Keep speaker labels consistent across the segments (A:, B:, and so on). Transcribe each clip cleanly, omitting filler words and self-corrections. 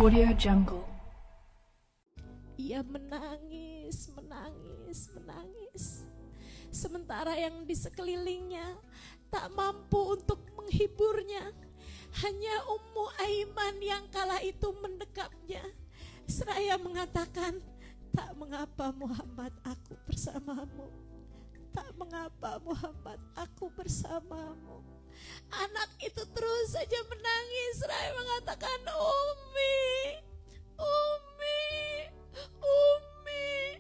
A: Audio Jungle.
B: Ia menangis, menangis, menangis. Sementara yang di sekelilingnya tak mampu untuk menghiburnya. Hanya Ummu Aiman yang kala itu mendekapnya. Seraya mengatakan, tak mengapa Muhammad, aku bersamamu. Tak mengapa Muhammad, aku bersamamu. Anak itu terus saja menangis, seraya mengatakan, Umi, Umi, Umi,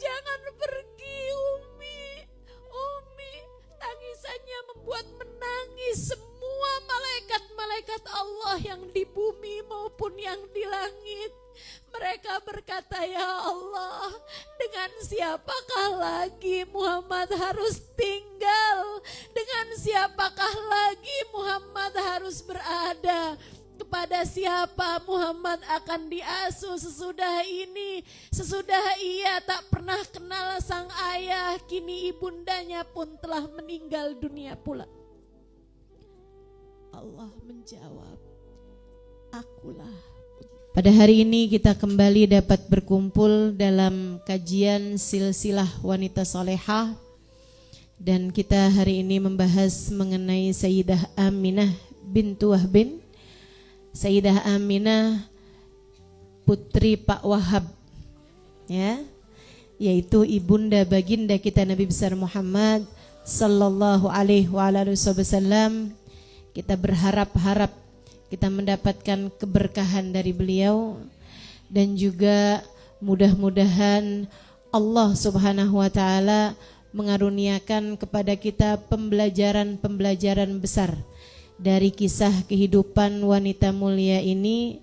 B: jangan pergi Umi, Umi. Tangisannya membuat menangis semua malaikat-malaikat Allah yang di bumi maupun yang di langit. Mereka berkata, ya Allah, dengan siapakah lagi Muhammad harus tinggal? Dengan siapakah lagi Muhammad harus berada? Kepada siapa Muhammad akan diasuh sesudah ini? Sesudah ia tak pernah kenal sang ayah, kini ibundanya pun telah meninggal dunia pula. Allah menjawab, akulah. Pada hari ini kita kembali dapat berkumpul dalam kajian silsilah wanita solehah. Dan kita hari ini membahas mengenai Sayyidah Aminah bintu Wahbin. Sayyidah Aminah putri Pak Wahab, ya, yaitu ibunda baginda kita Nabi besar Muhammad sallallahu alaihi wasallam. Kita berharap-harap kita mendapatkan keberkahan dari beliau, dan juga mudah-mudahan Allah Subhanahu wa taala mengaruniakan kepada kita pembelajaran-pembelajaran besar dari kisah kehidupan wanita mulia ini.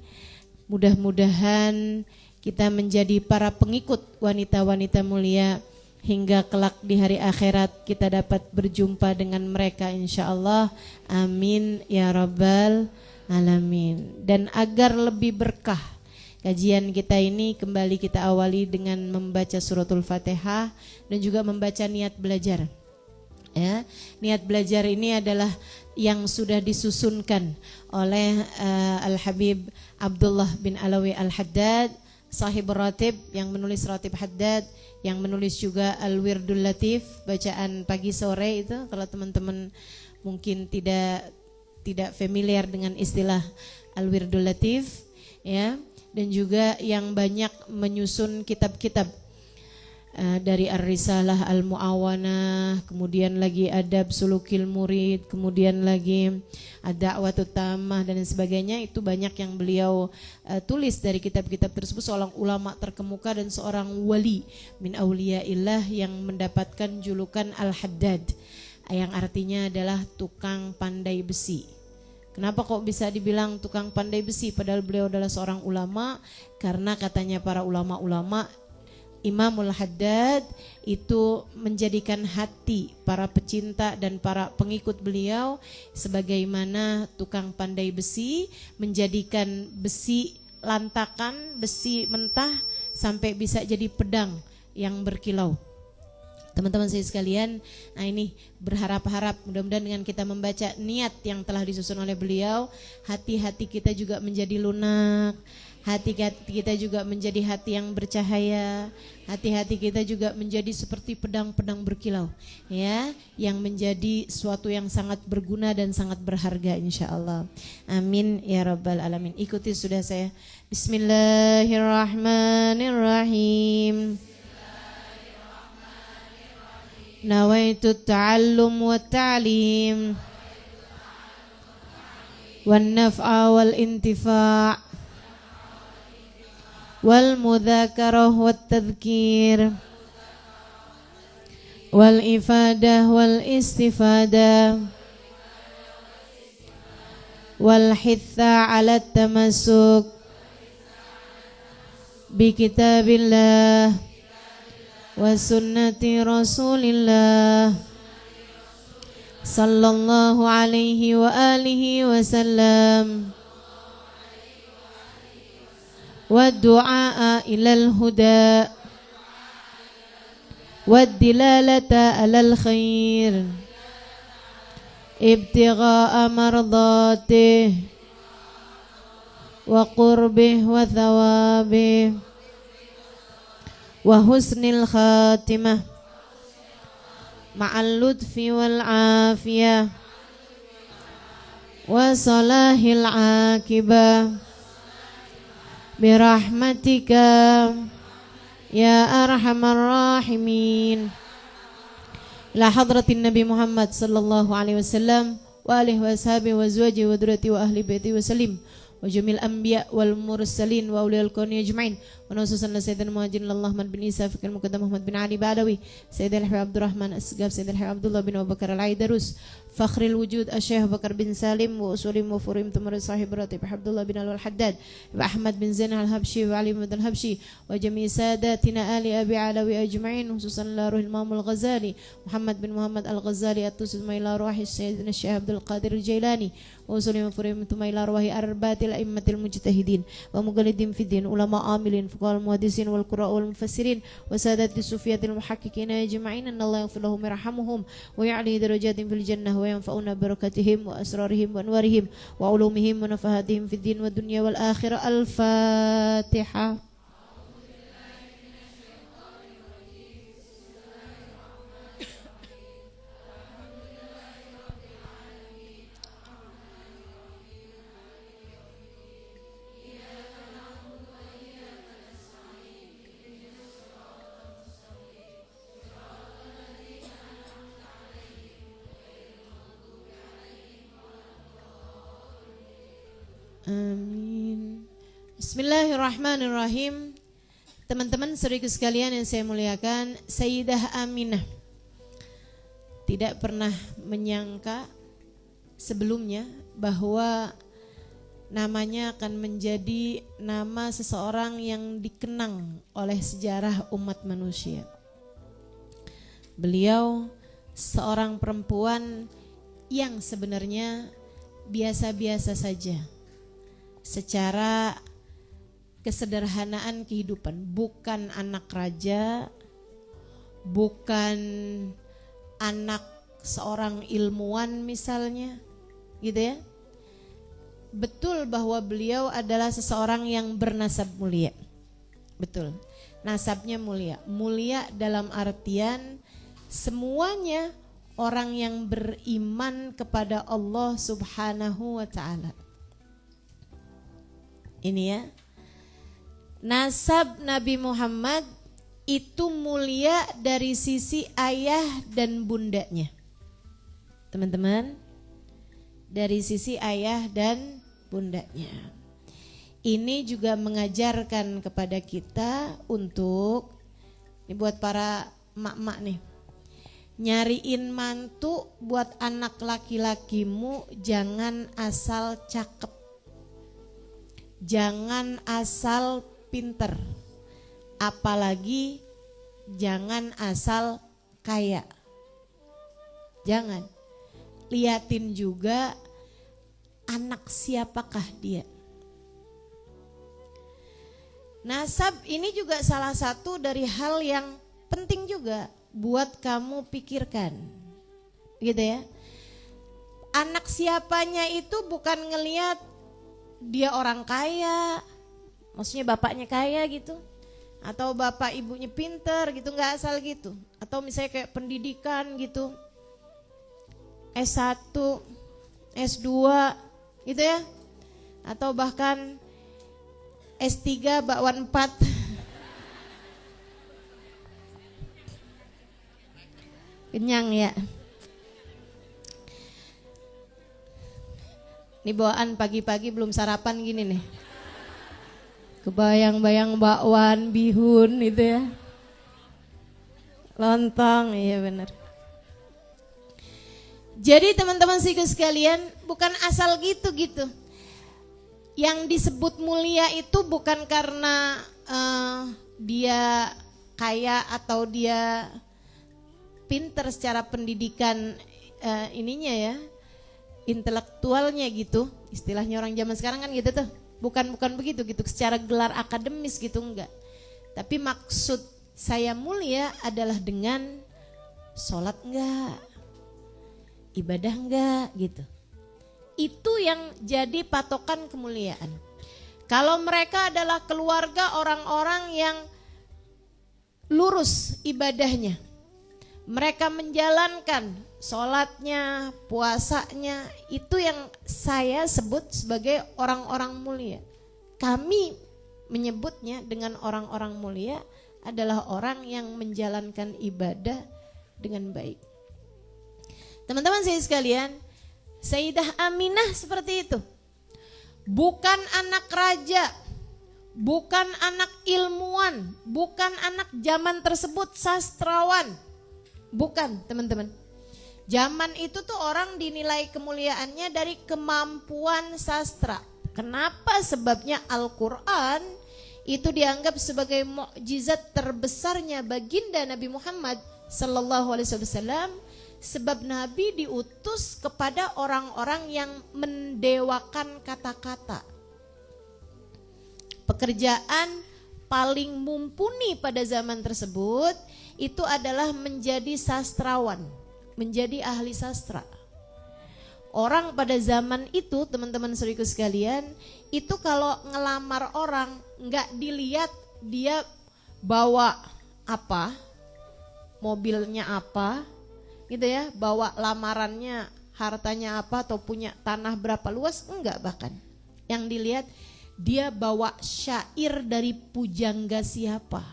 B: Mudah-mudahan kita menjadi para pengikut wanita-wanita mulia hingga kelak di hari akhirat kita dapat berjumpa dengan mereka insyaallah. Amin ya rabbal alamin. Dan agar lebih berkah kajian kita ini, kembali kita awali dengan membaca suratul Fatihah dan juga membaca niat belajar. Ya, niat belajar ini adalah yang sudah disusunkan oleh Al-Habib Abdullah bin Alawi Al-Haddad, sahib ratib yang menulis ratib Haddad, yang menulis juga Al-Wirdul Latif, bacaan pagi sore itu. Kalau teman-teman mungkin tidak familiar dengan istilah Al-Wirdul Latif, ya, dan juga yang banyak menyusun kitab-kitab dari Ar-Risalah Al-Mu'awanah, kemudian lagi Adab Sulukil Murid, kemudian lagi Ad-Da'watut Tammah dan sebagainya. Itu banyak yang beliau tulis dari kitab-kitab tersebut. Seorang ulama terkemuka dan seorang wali min auliyaillah yang mendapatkan julukan Al-Haddad, yang artinya adalah tukang pandai besi. Kenapa kok bisa dibilang tukang pandai besi padahal beliau adalah seorang ulama? Karena katanya para ulama-ulama, Imamul Haddad itu menjadikan hati para pecinta dan para pengikut beliau sebagaimana tukang pandai besi menjadikan besi lantakan, besi mentah sampai bisa jadi pedang yang berkilau. Teman-teman saya sekalian, nah ini berharap-harap mudah-mudahan dengan kita membaca niat yang telah disusun oleh beliau, hati-hati kita juga menjadi lunak, hati kita juga menjadi hati yang bercahaya, hati-hati kita juga menjadi seperti pedang-pedang berkilau, ya, yang menjadi suatu yang sangat berguna dan sangat berharga insyaallah. Amin ya rabbal alamin. Ikuti sudah saya. Bismillahirrahmanirrahim. Nawaitu ta'allum wa ta'lim wan naf'a wal intifa' wal mudzakarah wat tadhkir wal ifadah wal istifadah wal hitha 'ala tamassuk bi kitabillah wa sunnati Rasulillah sallallahu alaihi wa alihi wasallam wa du'a ilal huda wa dilalata alal khair ibtigha'a mardatih وقربه وثوابه وحسن الخاتمة مع اللطف والعافية وصلاح العاقبة برحمتك يا أرحم الراحمين. إلى حضرة النبي محمد صلى الله عليه وسلم وآله وأصحابه وأزواجه وذريته وأهل بيته وسلم وجميع الأنبياء والمرسلين وأولياء الكون أجمعين ونخصوصا سيدنا المهاجرين اللهم بن عيسى فكر المقدم محمد بن علي بعدوي سيد الحبيب عبد الرحمن السقاف سيد الحبيب عبد الله بن أبو بكر العيدروس فخر الوجود الشيخ بكر بن سالم وأصولهم وفورهم ثمر صاحب راتب عبد الله بن الحداد وأحمد بن زين الحبشي وعلي بن الحبشي وجميع ساداتنا آل أبي علوي أجمعين خصوصا إلى روح الإمام الغزالي محمد بن محمد الغزالي التوسد إلى روح سيدنا الشيخ عبد القادر الجيلاني وأصولهم وفورهم ثم إلى روح أربعة الأئمة المجتهدين ومقلدين في الدين علماء عاملين فقهاء المحدثين والقراء والمفسرين وسادات الصوفية المحققين أجمعين أن الله يغفر لهم ويرحمهم ويعلي درجات في الجنة وينفعنا بركاتهم وأسرارهم وأنوارهم وعلومهم ونفحاتهم في الدين والدنيا والآخرة. الفاتحة. Amin. Bismillahirrahmanirrahim. Teman-teman saudaraku sekalian yang saya muliakan, Sayyidah Aminah tidak pernah menyangka sebelumnya bahwa namanya akan menjadi nama seseorang yang dikenang oleh sejarah umat manusia. Beliau seorang perempuan yang sebenarnya biasa-biasa saja secara kesederhanaan kehidupan, bukan anak raja, bukan anak seorang ilmuwan misalnya, gitu ya. Betul bahwa beliau adalah seseorang yang bernasab mulia. Betul, nasabnya mulia. Mulia dalam artian semuanya orang yang beriman kepada Allah Subhanahu wa ta'ala. Ini ya, nasab Nabi Muhammad itu mulia dari sisi ayah dan bundanya. Teman-teman, dari sisi ayah dan bundanya. Ini juga mengajarkan kepada kita untuk, ini buat para emak-emak nih, nyariin mantu buat anak laki-lakimu jangan asal cakep. Jangan asal pinter, apalagi jangan asal kaya. Jangan, liatin juga anak siapakah dia. Nasab ini juga salah satu dari hal yang penting juga buat kamu pikirkan, gitu ya. Anak siapanya itu bukan ngelihat dia orang kaya, maksudnya bapaknya kaya gitu, atau bapak ibunya pinter gitu, nggak asal gitu. Atau misalnya kayak pendidikan gitu, S1, S2 gitu ya, atau bahkan S3 bakwan 4. Kenyang ya. Ini bawaan pagi-pagi belum sarapan gini nih. Kebayang-bayang bakwan, bihun gitu ya. Lontong, iya benar. Jadi teman-teman sekalian, bukan asal gitu-gitu. Yang disebut mulia itu bukan karena dia kaya atau dia pinter secara pendidikan ininya ya, intelektualnya gitu, istilahnya orang zaman sekarang kan gitu tuh, bukan begitu gitu, secara gelar akademis gitu enggak. Tapi maksud saya mulia adalah dengan sholat enggak, ibadah enggak gitu. Itu yang jadi patokan kemuliaan. Kalau mereka adalah keluarga orang-orang yang lurus ibadahnya, mereka menjalankan sholatnya, puasanya, itu yang saya sebut sebagai orang-orang mulia. Kami menyebutnya dengan orang-orang mulia adalah orang yang menjalankan ibadah dengan baik. Teman-teman saya sekalian, Sayyidah Aminah seperti itu. Bukan anak raja, bukan anak ilmuwan, bukan anak zaman tersebut sastrawan. Bukan, teman-teman. Zaman itu tuh orang dinilai kemuliaannya dari kemampuan sastra. Kenapa? Sebabnya Al-Quran itu dianggap sebagai mukjizat terbesarnya baginda Nabi Muhammad sallallahu alaihi wasallam. Sebab Nabi diutus kepada orang-orang yang mendewakan kata-kata. Pekerjaan paling mumpuni pada zaman tersebut itu adalah menjadi sastrawan, menjadi ahli sastra. Orang pada zaman itu, teman-teman saudaraku sekalian, itu kalau ngelamar orang nggak dilihat dia bawa apa, mobilnya apa, gitu ya, bawa lamarannya, hartanya apa, atau punya tanah berapa luas, enggak. Bahkan yang dilihat dia bawa syair dari pujangga siapa.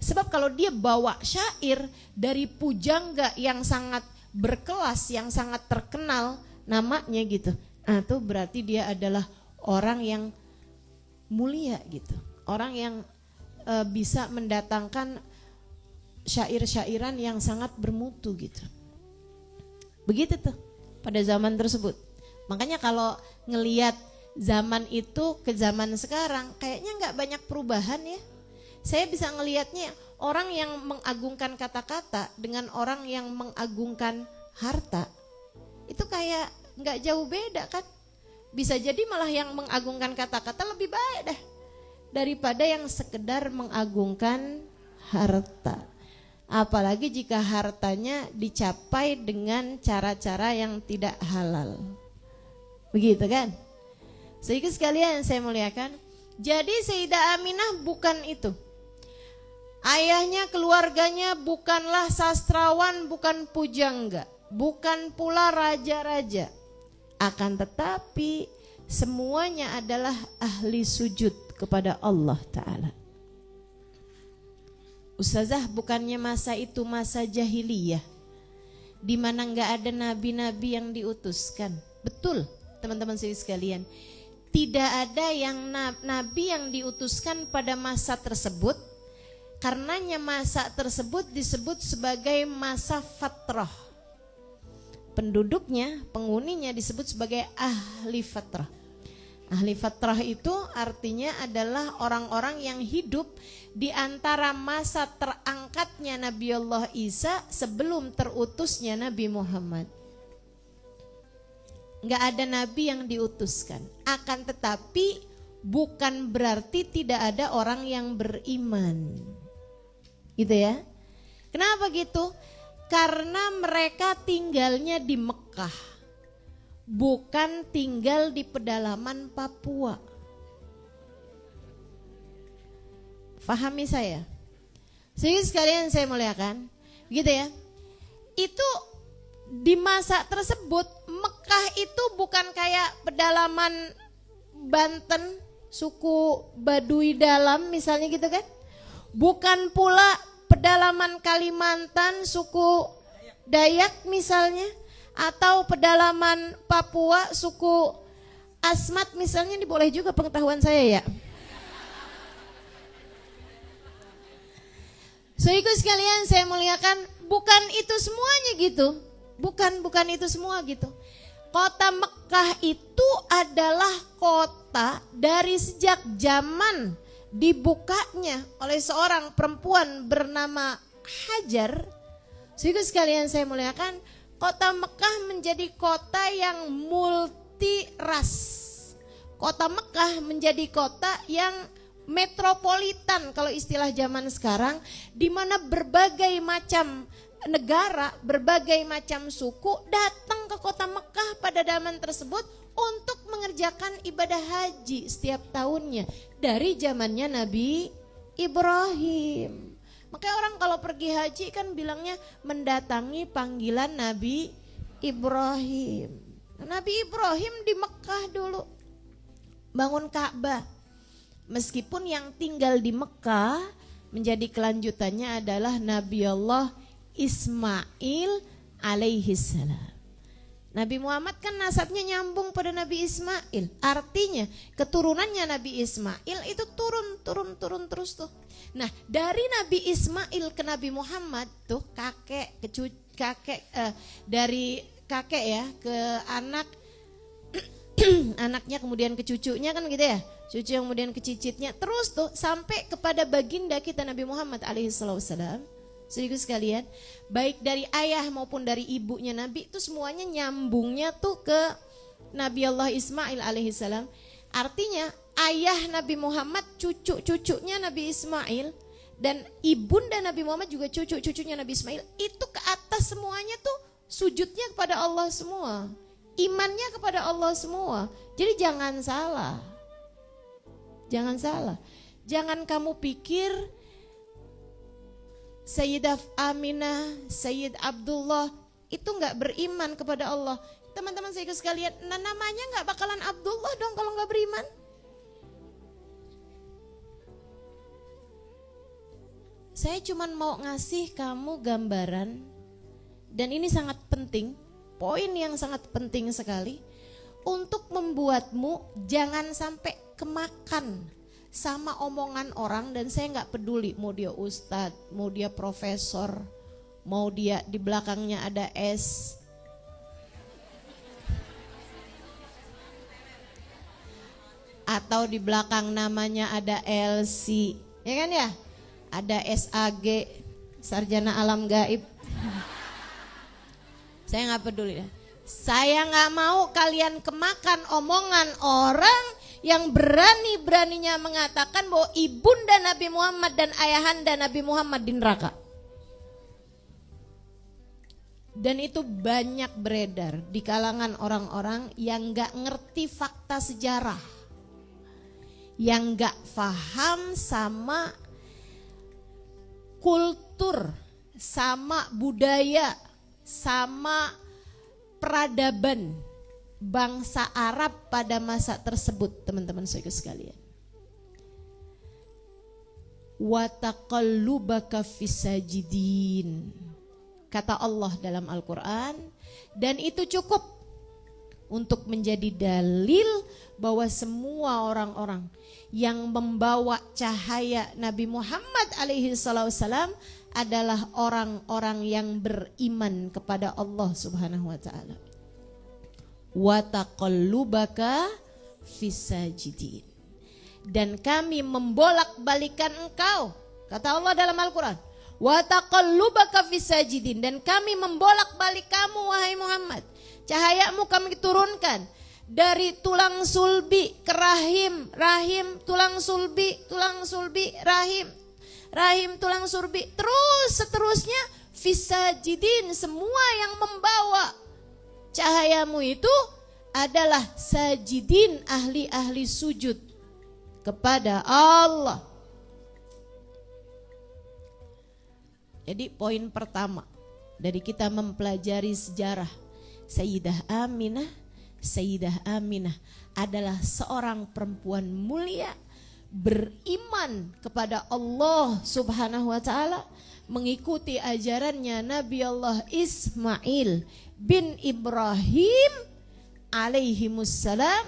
B: Sebab kalau dia bawa syair dari pujangga yang sangat berkelas, yang sangat terkenal namanya gitu, nah itu berarti dia adalah orang yang mulia gitu, orang yang bisa mendatangkan syair-syairan yang sangat bermutu gitu. Begitu tuh pada zaman tersebut. Makanya kalau ngelihat zaman itu ke zaman sekarang kayaknya nggak banyak perubahan ya. Saya bisa ngelihatnya orang yang mengagungkan kata-kata dengan orang yang mengagungkan harta itu kayak nggak jauh beda kan. Bisa jadi malah yang mengagungkan kata-kata lebih baik dah daripada yang sekedar mengagungkan harta. Apalagi jika hartanya dicapai dengan cara-cara yang tidak halal. Begitu kan? Sehingga sekalian saya muliakan, jadi Sayyidah Aminah bukan itu. Ayahnya, keluarganya bukanlah sastrawan, bukan pujangga, bukan pula raja-raja. Akan tetapi semuanya adalah ahli sujud kepada Allah Ta'ala. Ustazah, bukannya masa itu masa jahiliyah di mana nggak ada nabi-nabi yang diutuskan? Betul, teman-teman sekalian. Tidak ada yang nabi yang diutuskan pada masa tersebut, karenanya masa tersebut disebut sebagai masa fatrah. Penduduknya, penghuninya disebut sebagai ahli fatrah. Ahli fatrah itu artinya adalah orang-orang yang hidup di antara masa terangkatnya Nabi Allah Isa sebelum terutusnya Nabi Muhammad. Nggak ada nabi yang diutuskan. Akan tetapi bukan berarti tidak ada orang yang beriman. Gitu ya. Kenapa gitu? Karena mereka tinggalnya di Mekah, bukan tinggal di pedalaman Papua. Fahami saya. Sehingga sekalian saya muliakan, gitu ya. Itu di masa tersebut Mekah itu bukan kayak pedalaman Banten, suku Baduy Dalam misalnya gitu kan. Bukan pula pedalaman Kalimantan, suku Dayak misalnya. Atau pedalaman Papua suku Asmat misalnya, ini boleh juga pengetahuan saya ya. Sehingga sekalian saya muliakan, bukan itu semuanya gitu. Bukan itu semua gitu. Kota Mekah itu adalah kota dari sejak zaman dibukanya oleh seorang perempuan bernama Hajar. Sehingga sekalian saya muliakan, kota Mekah menjadi kota yang multi ras. Kota Mekah menjadi kota yang metropolitan kalau istilah zaman sekarang, di mana berbagai macam negara, berbagai macam suku datang ke kota Mekah pada zaman tersebut untuk mengerjakan ibadah haji setiap tahunnya dari zamannya Nabi Ibrahim. Makanya orang kalau pergi haji kan bilangnya mendatangi panggilan Nabi Ibrahim. Nabi Ibrahim di Mekah dulu bangun Ka'bah. Meskipun yang tinggal di Mekah menjadi kelanjutannya adalah Nabi Allah Ismail alaihi salam. Nabi Muhammad kan nasabnya nyambung pada Nabi Ismail. Artinya keturunannya Nabi Ismail itu turun terus tuh. Nah, dari Nabi Ismail ke Nabi Muhammad tuh dari kakek ya ke anak anaknya kemudian ke cucunya kan gitu ya. Cucu yang kemudian ke cicitnya terus tuh sampai kepada baginda kita Nabi Muhammad alaihi salam. Saudaraku sekalian, baik dari ayah maupun dari ibunya Nabi itu semuanya nyambungnya tuh ke Nabi Allah Ismail alaihissalam. Artinya ayah Nabi Muhammad cucu-cucunya Nabi Ismail dan ibunda Nabi Muhammad juga cucu-cucunya Nabi Ismail itu ke atas semuanya tuh sujudnya kepada Allah semua, imannya kepada Allah semua. Jadi jangan salah, jangan kamu pikir Sayyidah Aminah, Sayyid Abdullah itu nggak beriman kepada Allah. Teman-teman saya sekalian, namanya nggak bakalan Abdullah dong kalau nggak beriman. Saya cuma mau ngasih kamu gambaran, dan ini sangat penting, poin yang sangat penting sekali untuk membuatmu jangan sampai kemakan sama omongan orang. Dan saya nggak peduli mau dia ustadz, mau dia profesor, mau dia di belakangnya ada S, atau di belakang namanya ada LC, ya kan ya, ada SAG, sarjana alam gaib. Saya nggak peduli. Saya nggak mau kalian kemakan omongan orang yang berani-beraninya mengatakan bahwa ibunda Nabi Muhammad dan ayahanda Nabi Muhammad di neraka. Dan itu banyak beredar di kalangan orang-orang yang gak ngerti fakta sejarah, yang gak paham sama kultur, sama budaya, sama peradaban bangsa Arab pada masa tersebut, teman-teman saudara sekalian. Wa taqallubaka fisajidin, kata Allah dalam Al-Quran, dan itu cukup untuk menjadi dalil bahwa semua orang-orang yang membawa cahaya Nabi Muhammad alaihi salam adalah orang-orang yang beriman kepada Allah Subhanahu wa taala. Wa taqallubaka fisajidin, dan kami membolak-balikan engkau, kata Allah dalam Al-Quran, wa taqallubaka fisajidin, dan kami membolak-balik kamu wahai Muhammad, cahayamu kami turunkan dari tulang sulbi ke rahim, rahim tulang sulbi, rahim, rahim tulang sulbi, terus seterusnya fisajidin. Semua yang membawa cahayamu itu adalah sajidin, ahli-ahli sujud kepada Allah. Jadi poin pertama dari kita mempelajari sejarah Sayyidah Aminah adalah seorang perempuan mulia, beriman kepada Allah Subhanahu wa taala, mengikuti ajarannya Nabi Allah Ismail bin Ibrahim alaihimussalam,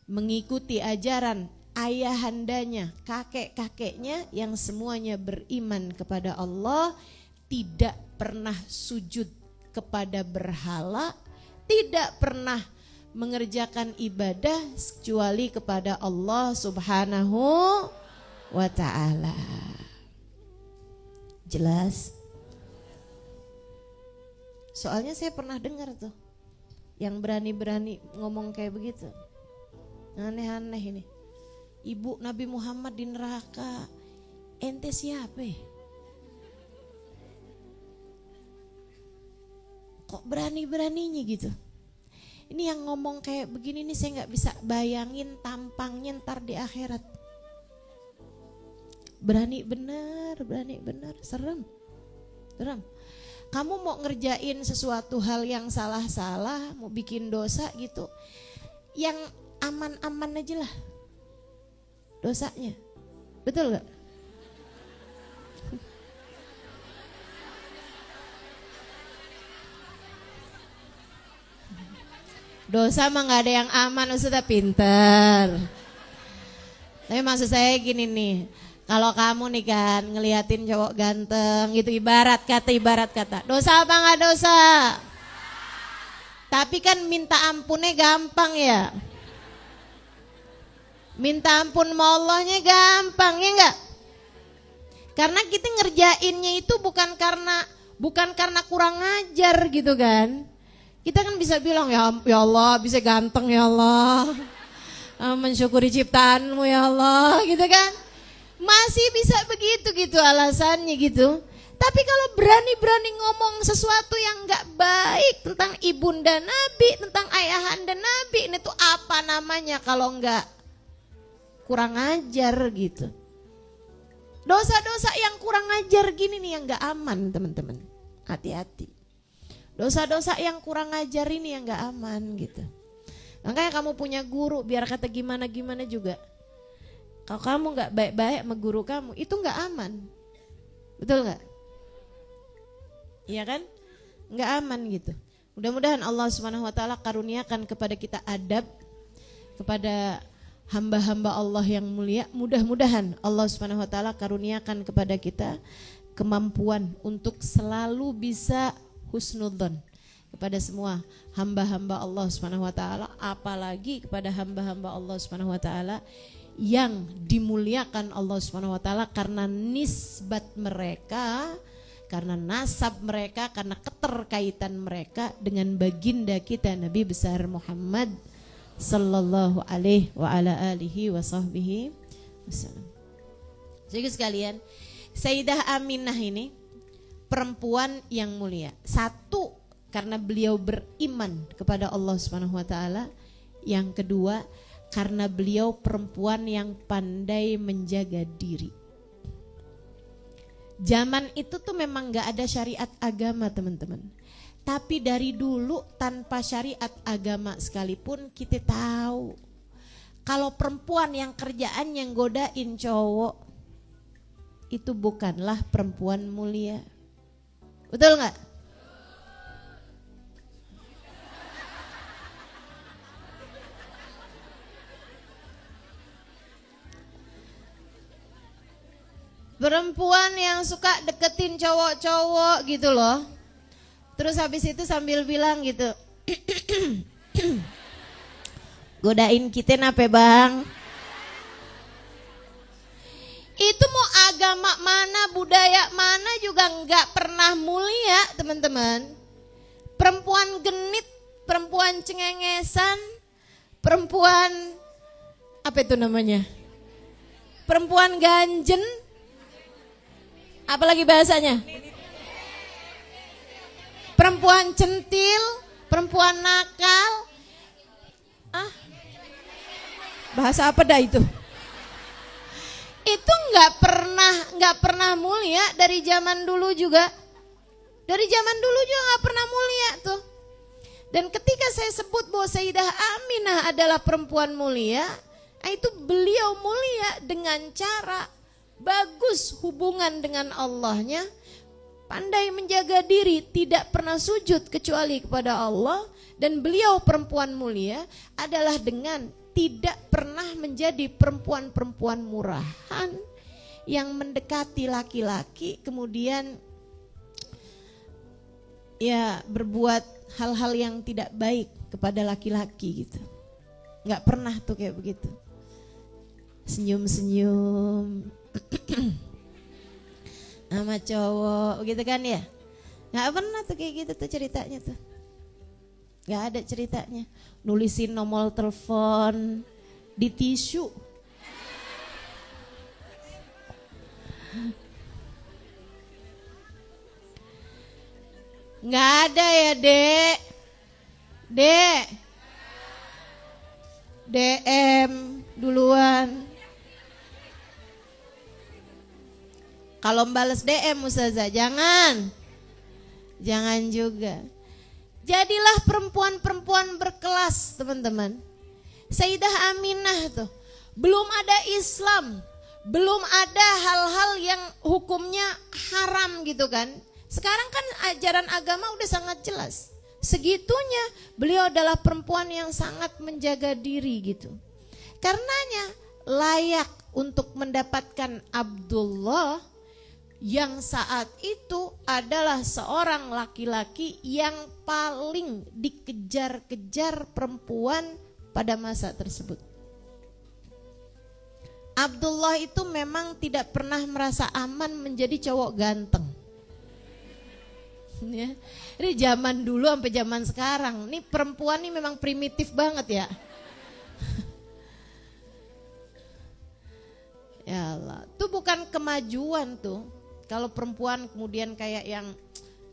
B: mengikuti ajaran ayahandanya, kakek-kakeknya yang semuanya beriman kepada Allah, tidak pernah sujud kepada berhala, tidak pernah mengerjakan ibadah kecuali kepada Allah Subhanahu wa ta'ala. Jelas? Soalnya saya pernah dengar tuh yang berani-berani ngomong kayak begitu. Aneh-aneh ini. Ibu Nabi Muhammad di neraka, ente siapa? Kok berani-beraninya gitu? Ini yang ngomong kayak begini nih saya nggak bisa bayangin tampangnya ntar di akhirat. Berani bener, serem. Kamu mau ngerjain sesuatu hal yang salah-salah, mau bikin dosa gitu, yang aman-aman aja lah dosanya, betul gak? Dosa mah gak ada yang aman, Ustazah pinter. Tapi maksud saya gini nih, kalau kamu nih kan ngeliatin cowok ganteng gitu, ibarat kata, dosa apa gak dosa? Tapi kan minta ampunnya gampang ya. Minta ampun sama Allahnya gampang ya enggak? Karena kita ngerjainnya itu bukan karena kurang ajar gitu kan. Kita kan bisa bilang ya Allah bisa ganteng ya Allah, mensyukuri ciptaanmu ya Allah gitu kan. Masih bisa begitu gitu alasannya gitu. Tapi kalau berani-berani ngomong sesuatu yang gak baik tentang ibunda Nabi, tentang ayahanda Nabi, ini tuh apa namanya kalau enggak kurang ajar gitu. Dosa-dosa yang kurang ajar gini nih yang gak aman teman-teman. Hati-hati. Dosa-dosa yang kurang ajar ini yang gak aman gitu. Makanya kamu punya guru biar kata gimana-gimana juga. Kalau kamu gak baik-baik sama guru kamu itu gak aman. Betul gak? Iya kan? Gak aman gitu. Mudah-mudahan Allah SWT karuniakan kepada kita adab kepada hamba-hamba Allah yang mulia. Mudah-mudahan Allah SWT karuniakan kepada kita kemampuan untuk selalu bisa husnudzon kepada semua hamba-hamba Allah SWT, apalagi kepada hamba-hamba Allah SWT yang dimuliakan Allah SWT karena nisbat mereka, karena nasab mereka, karena keterkaitan mereka dengan baginda kita Nabi besar Muhammad sallallahu alaihi wa ala alihi wa sahbihi wasallam. Jadi sekalian, Sayyidah Aminah ini perempuan yang mulia. Satu, karena beliau beriman kepada Allah Subhanahu wa taala. Yang kedua, karena beliau perempuan yang pandai menjaga diri. Zaman itu tuh memang gak ada syariat agama teman-teman. Tapi dari dulu tanpa syariat agama sekalipun kita tahu kalau perempuan yang kerjaannya godain cowok itu bukanlah perempuan mulia. Betul nggak? Perempuan yang suka deketin cowok-cowok gitu loh. Terus habis itu sambil bilang gitu, godain kita nape bang? Itu mau agama mana, budaya mana juga nggak pernah mulia teman-teman. Perempuan genit, perempuan cengengesan, perempuan apa itu namanya? Perempuan ganjen, apalagi bahasanya? Perempuan centil, perempuan nakal. Bahasa apa dah itu? Itu nggak pernah mulia dari zaman dulu juga. Dari zaman dulu juga nggak pernah mulia tuh. Dan ketika saya sebut bahwa Sayyidah Aminah adalah perempuan mulia, itu beliau mulia dengan cara bagus hubungan dengan Allahnya, pandai menjaga diri, tidak pernah sujud kecuali kepada Allah. Dan beliau perempuan mulia adalah dengan tidak pernah menjadi perempuan-perempuan murahan yang mendekati laki-laki kemudian ya berbuat hal-hal yang tidak baik kepada laki-laki gitu. Nggak pernah tuh kayak begitu. Senyum-senyum sama cowok gitu kan ya. Nggak pernah tuh kayak gitu tuh ceritanya tuh. Nggak ada ceritanya. Nulisin nomor telepon di tisu. Nggak ada ya dek. Dek, DM duluan. Kalau balas DM Ustazah, jangan juga. Jadilah perempuan-perempuan berkelas, teman-teman. Sayyidah Aminah tuh, belum ada Islam, belum ada hal-hal yang hukumnya haram gitu kan. Sekarang kan ajaran agama udah sangat jelas. Segitunya beliau adalah perempuan yang sangat menjaga diri gitu. Karenanya layak untuk mendapatkan Abdullah yang saat itu adalah seorang laki-laki yang paling dikejar-kejar perempuan pada masa tersebut. Abdullah itu memang tidak pernah merasa aman menjadi cowok ganteng. Ya. Ini zaman dulu sampai zaman sekarang. Nih perempuan nih memang primitif banget ya. Ya Allah, itu bukan kemajuan tuh. Kalau perempuan kemudian kayak yang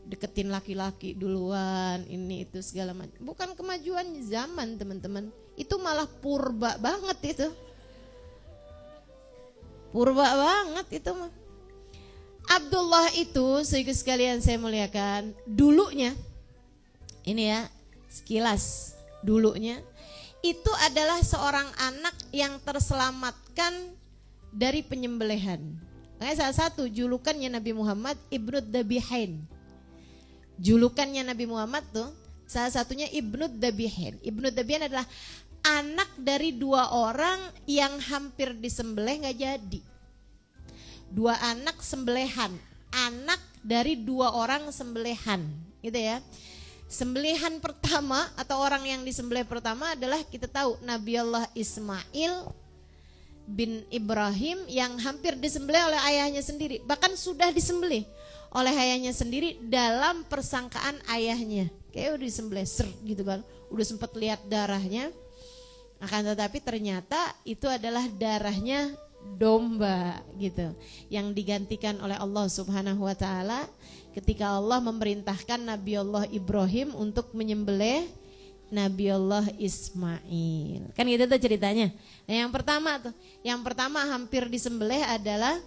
B: deketin laki-laki duluan, ini itu segala macam. Bukan kemajuan zaman, teman-teman. Itu malah purba banget itu. Purba banget itu mah. Abdullah itu, saudara sekalian saya muliakan, dulunya, ini ya sekilas dulunya, itu adalah seorang anak yang terselamatkan dari penyembelihan. Makanya salah satu julukannya Nabi Muhammad Ibnu Dabihain. Julukannya Nabi Muhammad tuh salah satunya Ibnu Dabihain. Ibnu Dabihain adalah anak dari dua orang yang hampir disembelih gak jadi. Dua anak sembelihan, anak dari dua orang sembelihan, gitu ya. Sembelihan pertama atau orang yang disembelih pertama adalah kita tahu Nabi Allah Ismail bin Ibrahim yang hampir disembelih oleh ayahnya sendiri. Bahkan sudah disembelih oleh ayahnya sendiri dalam persangkaan ayahnya. Kayak udah disembelih gitu kan. Udah sempat lihat darahnya. Akan tetapi ternyata itu adalah darahnya domba gitu. Yang digantikan oleh Allah Subhanahu wa taala ketika Allah memerintahkan Nabi Allah Ibrahim untuk menyembelih Nabi Allah Ismail. Kan gitu tuh ceritanya. Nah yang pertama hampir disembelih adalah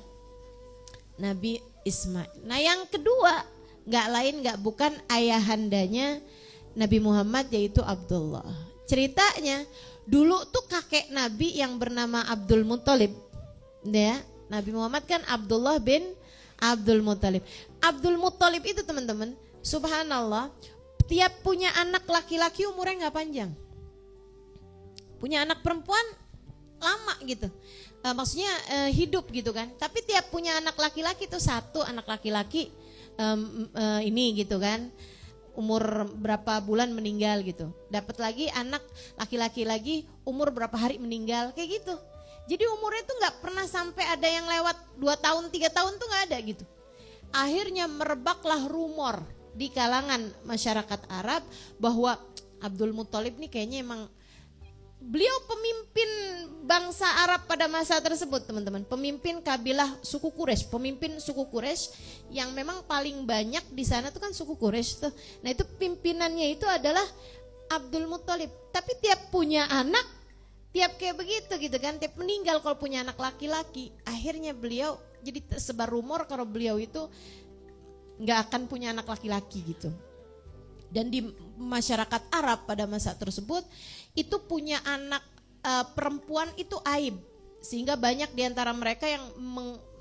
B: Nabi Ismail. Nah yang kedua gak lain gak bukan ayahandanya Nabi Muhammad yaitu Abdullah. Ceritanya dulu tuh kakek Nabi yang bernama Abdul Muthalib, ya, Nabi Muhammad kan Abdullah bin Abdul Muthalib. Abdul Muthalib itu teman-teman, subhanallah, tiap punya anak laki-laki umurnya nggak panjang, punya anak perempuan lama gitu, maksudnya hidup gitu kan. Tapi tiap punya anak laki-laki itu satu anak laki-laki ini gitu kan, umur berapa bulan meninggal gitu. Dapat lagi anak laki-laki lagi umur berapa hari meninggal kayak gitu. Jadi umurnya tuh nggak pernah sampai ada yang lewat 2 tahun 3 tahun tuh nggak ada gitu. Akhirnya merebaklah rumor di kalangan masyarakat Arab bahwa Abdul Muthalib nih kayaknya emang beliau pemimpin bangsa Arab pada masa tersebut, teman-teman. Pemimpin kabilah suku Quraisy, pemimpin suku Quraisy yang memang paling banyak di sana tuh kan suku Quraisy tuh. Nah, itu pimpinannya itu adalah Abdul Muthalib. Tapi tiap punya anak, tiap kayak begitu gitu kan, tiap meninggal kalau punya anak laki-laki, akhirnya beliau jadi tersebar rumor kalau beliau itu nggak akan punya anak laki-laki gitu. Dan di masyarakat Arab pada masa tersebut itu punya anak perempuan itu aib, sehingga banyak di antara mereka yang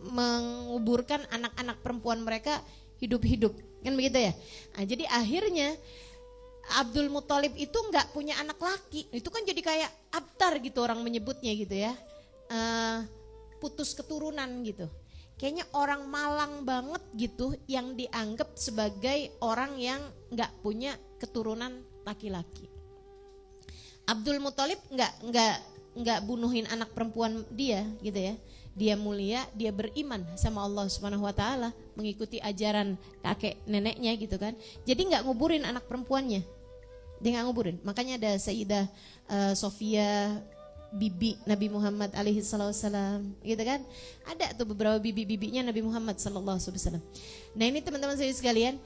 B: menguburkan anak-anak perempuan mereka hidup-hidup, kan begitu ya. Nah, jadi akhirnya Abdul Muthalib itu nggak punya anak laki, itu kan jadi kayak abtar gitu orang menyebutnya gitu ya, putus keturunan gitu. Kayaknya orang malang banget gitu yang dianggap sebagai orang yang nggak punya keturunan laki-laki. Abdul Muthalib nggak bunuhin anak perempuan dia gitu ya. Dia mulia, dia beriman sama Allah Subhanahu wa taala, mengikuti ajaran kakek neneknya gitu kan. Jadi nggak nguburin anak perempuannya. Dia nggak nguburin. Makanya ada Sayyidah Sofia bibi Nabi Muhammad alaihi salam gitu kan. Ada tuh beberapa bibi-bibinya Nabi Muhammad sallallahu alaihi wasallam. Nah, ini teman-teman saya sekalian,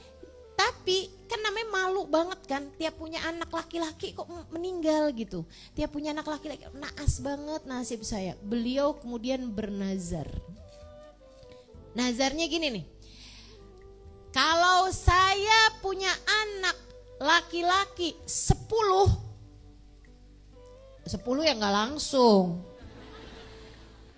B: tapi Tapi kan namanya malu banget kan, tiap punya anak laki-laki kok meninggal gitu. Tiap punya anak laki-laki, naas banget nasib saya. Beliau kemudian bernazar. Nazarnya gini nih, kalau saya punya anak laki-laki 10 ya nggak langsung.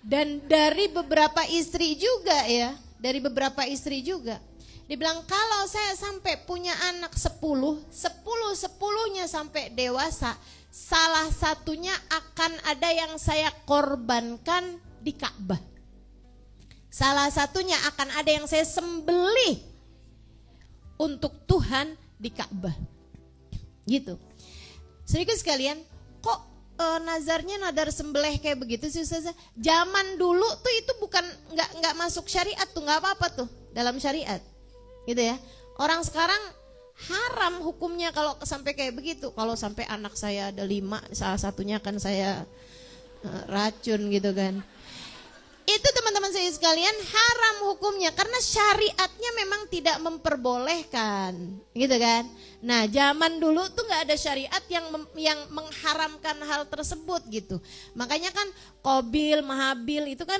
B: Dan dari beberapa istri juga ya, dari beberapa istri juga. Dibilang kalau saya sampai punya anak 10-10-nya sampai dewasa, salah satunya akan ada yang saya korbankan di Ka'bah. Salah satunya akan ada yang saya sembelih untuk Tuhan di Ka'bah. Gitu. Sedikit sekalian, kok nazarnya nadar sembelih kayak begitu sih Ustazah? Zaman dulu tuh itu bukan nggak masuk syariat tuh, nggak apa-apa tuh dalam syariat. Gitu ya. Orang sekarang haram hukumnya kalau sampai kayak begitu. Kalau sampai anak saya ada 5, salah satunya kan saya racun gitu kan. Itu teman-teman saya sekalian haram hukumnya karena syariatnya memang tidak memperbolehkan, gitu kan. Nah, zaman dulu tuh nggak ada syariat yang mengharamkan hal tersebut gitu. Makanya kan Qabil, Mahabil itu kan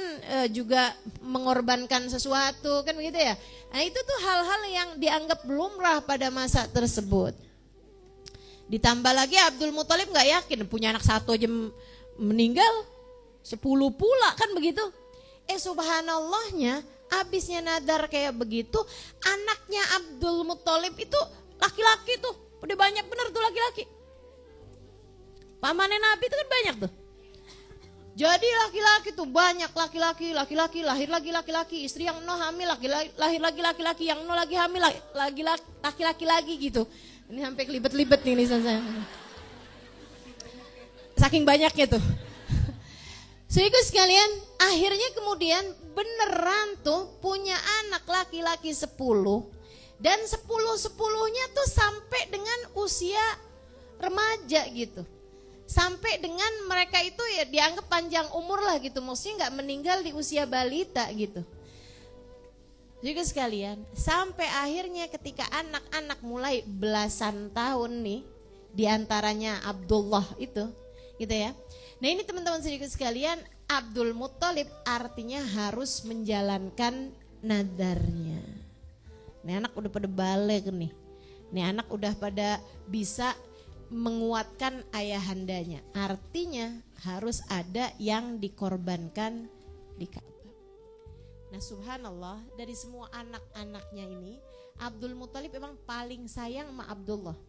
B: juga mengorbankan sesuatu kan begitu ya. Nah, itu tuh hal-hal yang dianggap lumrah pada masa tersebut. Ditambah lagi Abdul Muthalib nggak yakin punya anak 1 aja meninggal, 10 pula kan begitu. Subhanallahnya abisnya nadar kayak begitu, anaknya Abdul Muthalib itu laki-laki tuh, udah banyak bener tuh laki-laki. Pamannya Nabi itu kan banyak tuh. Jadi laki-laki tuh banyak, laki-laki lahir lagi laki-laki, istri yang hamil lahir lagi laki-laki, yang lagi hamil laki-laki lagi gitu. Ini sampai kelibet-libet nih lisan saya. Saking banyaknya tuh. Sehingga sekalian akhirnya kemudian beneran tuh punya anak laki-laki 10 dan 10-10-nya tuh sampai dengan usia remaja gitu. Sampai dengan mereka itu ya dianggap panjang umur lah gitu, maksudnya gak meninggal di usia balita gitu. Juga sekalian sampai akhirnya ketika anak-anak mulai belasan tahun nih, diantaranya Abdullah itu gitu ya. Nah ini teman-teman sedikit sekalian, Abdul Muthalib artinya harus menjalankan nadarnya. Ini anak udah pada balik nih. Ini anak udah pada bisa menguatkan ayahandanya. Artinya harus ada yang dikorbankan di Ka'bah. Nah subhanallah, dari semua anak-anaknya ini Abdul Muthalib memang paling sayang sama Abdullah.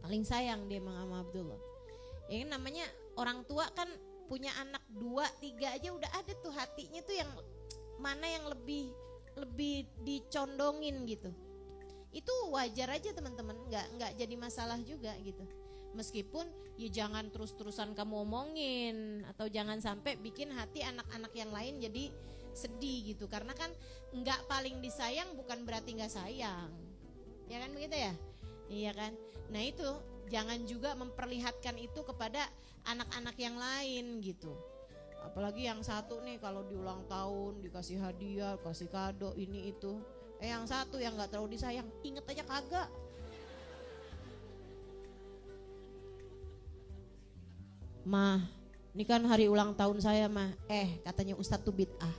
B: Paling sayang dia memang sama Abdullah. Ya kan namanya orang tua kan punya anak 2, 3 aja udah ada tuh hatinya tuh yang mana yang lebih dicondongin gitu. Itu wajar aja teman-teman, nggak jadi masalah juga gitu. Meskipun ya jangan terus-terusan kamu omongin atau jangan sampai bikin hati anak-anak yang lain jadi sedih gitu. Karena kan nggak paling disayang bukan berarti nggak sayang, ya kan begitu ya? Iya kan. Nah itu jangan juga memperlihatkan itu kepada anak-anak yang lain gitu. Apalagi yang satu nih kalau di ulang tahun dikasih hadiah, kasih kado ini itu. Yang satu yang gak terlalu disayang, inget aja kagak. Mah, ini kan hari ulang tahun saya mah. Katanya Ustadz tuh bid'ah.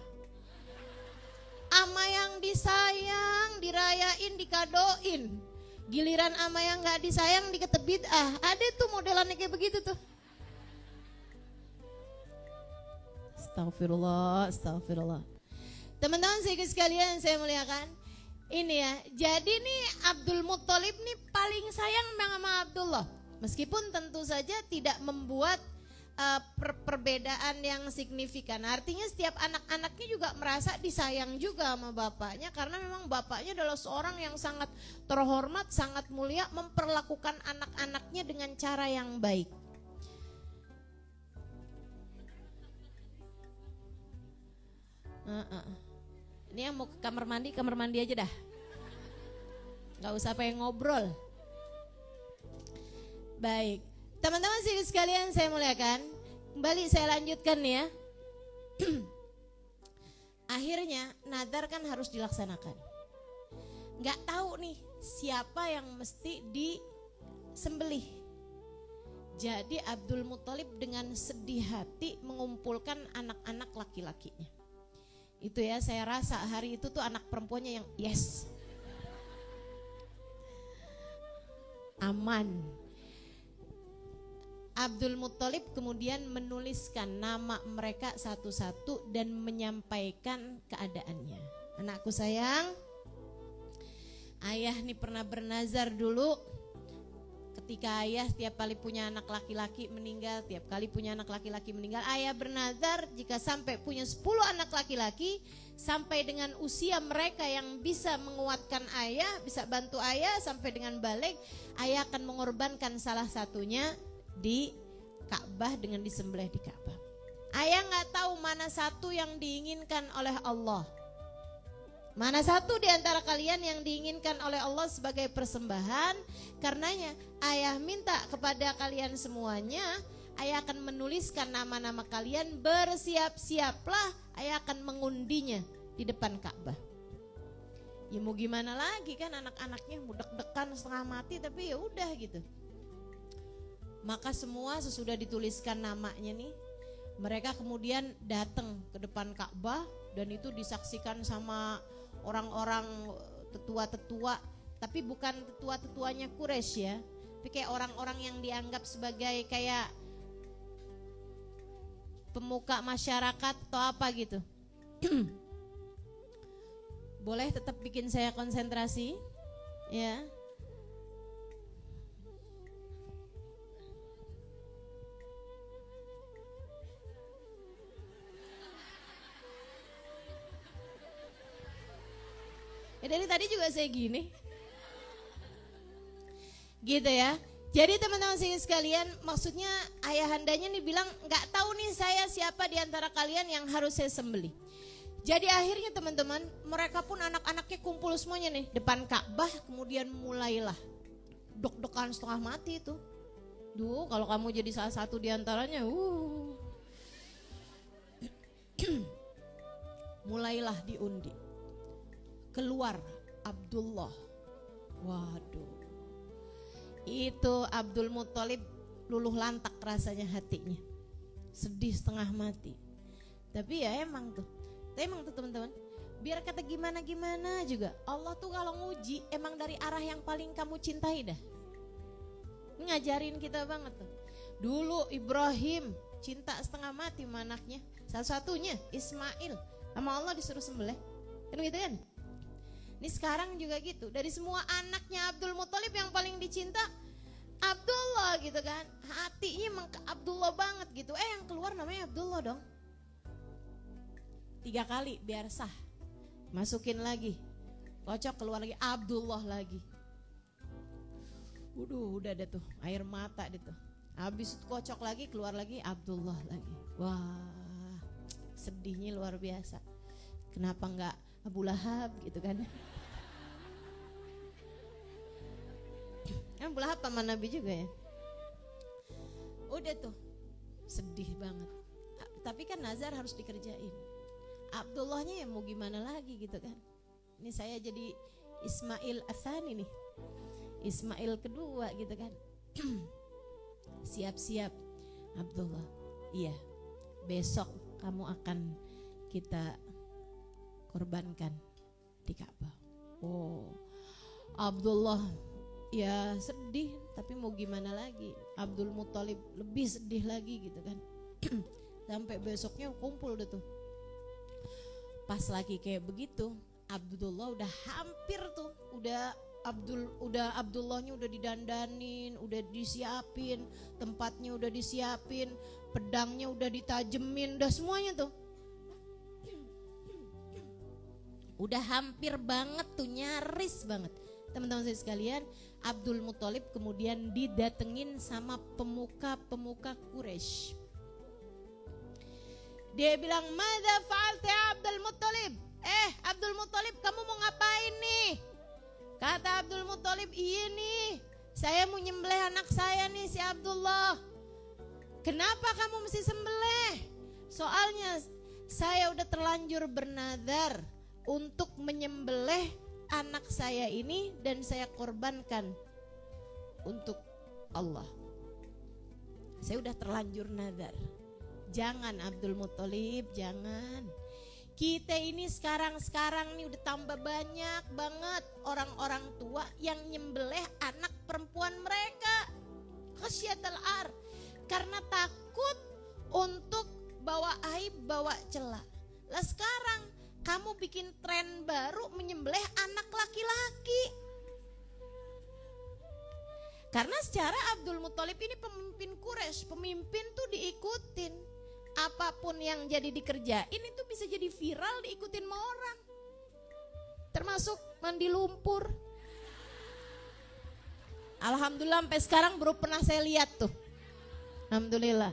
B: Ama yang disayang, dirayain, dikadoin. Giliran ama yang gak disayang dikata bid'ah. Ada tuh modelannya kayak begitu tuh. Astagfirullah. Teman-teman sekalian saya muliakan. Ini ya, jadi nih Abdul Muthalib nih paling sayang sama Abdullah. Meskipun tentu saja tidak membuat perbedaan yang signifikan. Artinya setiap anak-anaknya juga merasa disayang juga sama bapaknya. Karena memang bapaknya adalah seorang yang sangat terhormat, sangat mulia, memperlakukan anak-anaknya dengan cara yang baik. Ini yang mau ke kamar mandi aja dah. Gak usah pengen ngobrol. Baik, teman-teman sekalian saya muliakan. Kembali saya lanjutkan ya. Akhirnya nadar kan harus dilaksanakan. Gak tahu nih siapa yang mesti disembelih. Jadi Abdul Muthalib dengan sedih hati mengumpulkan anak-anak laki-lakinya. Itu ya, saya rasa hari itu tuh anak perempuannya yang yes, aman. Abdul Muthalib kemudian menuliskan nama mereka satu-satu dan menyampaikan keadaannya. Anakku sayang, ayah nih pernah bernazar dulu. Ketika ayah tiap kali punya anak laki-laki meninggal, ayah bernazar jika sampai punya 10 anak laki-laki, sampai dengan usia mereka yang bisa menguatkan ayah, bisa bantu ayah sampai dengan balik, ayah akan mengorbankan salah satunya di Ka'bah dengan disembelih di Ka'bah. Ayah nggak tahu mana satu yang diinginkan oleh Allah. Mana satu di antara kalian yang diinginkan oleh Allah sebagai persembahan? Karenanya ayah minta kepada kalian semuanya, ayah akan menuliskan nama-nama kalian, bersiap-siaplah, ayah akan mengundinya di depan Ka'bah. Ya mau gimana lagi kan, anak-anaknya deg-degan setengah mati, tapi ya udah gitu. Maka semua sesudah dituliskan namanya nih, mereka kemudian datang ke depan Ka'bah dan itu disaksikan sama orang-orang tetua-tetua, tapi bukan tetua-tetuanya Quraisy ya, tapi kayak orang-orang yang dianggap sebagai kayak pemuka masyarakat atau apa gitu. Boleh tetap bikin saya konsentrasi ya. Dari tadi juga saya gini. Gitu ya. Jadi teman-teman sekalian, maksudnya ayahandanya nih bilang, nggak tahu nih saya siapa di antara kalian yang harus saya sembelih. Jadi akhirnya teman-teman, mereka pun anak-anaknya kumpul semuanya nih depan Ka'bah, kemudian mulailah deg-degan setengah mati itu. Duh, kalau kamu jadi salah satu di antaranya, mulailah diundi. Keluar Abdullah. Waduh. Itu Abdul Muthalib luluh lantak rasanya hatinya. Sedih setengah mati. Tapi ya emang tuh teman-teman, biar kata gimana-gimana juga, Allah tuh kalau nguji emang dari arah yang paling kamu cintai dah. Ngajarin kita banget tuh. Dulu Ibrahim cinta setengah mati sama anaknya. Satu-satunya Ismail, sama Allah disuruh sembelih. Kan gitu kan? Ini sekarang juga gitu. Dari semua anaknya Abdul Muthalib yang paling dicinta Abdullah gitu kan. Hatinya emang ke Abdullah banget gitu. Yang keluar namanya Abdullah dong. 3 kali biar sah. Masukin lagi. Kocok keluar lagi Abdullah lagi. Udah deh tuh. Air mata deh tuh. Habis itu kocok lagi, keluar lagi Abdullah lagi. Wah, sedihnya luar biasa. Kenapa enggak Abu Lahab gitu kan? Abu Lahab paman Nabi juga ya. Udah tuh sedih banget. Tapi kan nazar harus dikerjain. Abdullahnya ya mau gimana lagi gitu kan. Ini saya jadi Ismail Atsani nih, Ismail kedua gitu kan. Siap-siap Abdullah. Iya, besok kamu akan kita korbankan di Ka'bah. Abdullah ya sedih, tapi mau gimana lagi. Abdul Muthalib lebih sedih lagi gitu kan. Sampai besoknya kumpul deh tuh. Pas lagi kayak begitu, Abdullah udah hampir tuh, Abdullahnya udah didandanin, udah disiapin, tempatnya udah disiapin, pedangnya udah ditajemin, udah semuanya tuh. Udah hampir banget tuh, nyaris banget. Teman-teman saya sekalian, Abdul Muthalib kemudian didatengin sama pemuka-pemuka Quraisy. Dia bilang, "Madza fa'alta ya Abdul Muthalib?" Abdul Muthalib, kamu mau ngapain nih? Kata Abdul Muthalib, "Iya nih, saya mau nyembelih anak saya nih si Abdullah." "Kenapa kamu mesti sembelih?" "Soalnya saya udah terlanjur bernadar untuk menyembelih anak saya ini dan saya korbankan untuk Allah. Saya udah terlanjur nazar. Jangan Abdul Muthalib, jangan. Kita ini sekarang nih udah tambah banyak banget orang-orang tua yang nyembelih anak perempuan mereka. Khasyatal ar, karena takut untuk bawa aib, bawa celah. Lah sekarang kamu bikin tren baru menyembelih anak laki-laki. Karena secara Abdul Muthalib ini pemimpin Quraisy, pemimpin tuh diikutin. Apapun yang jadi dikerjain itu bisa jadi viral, diikutin sama orang. Termasuk mandi lumpur. Alhamdulillah sampai sekarang baru pernah saya lihat tuh. Alhamdulillah.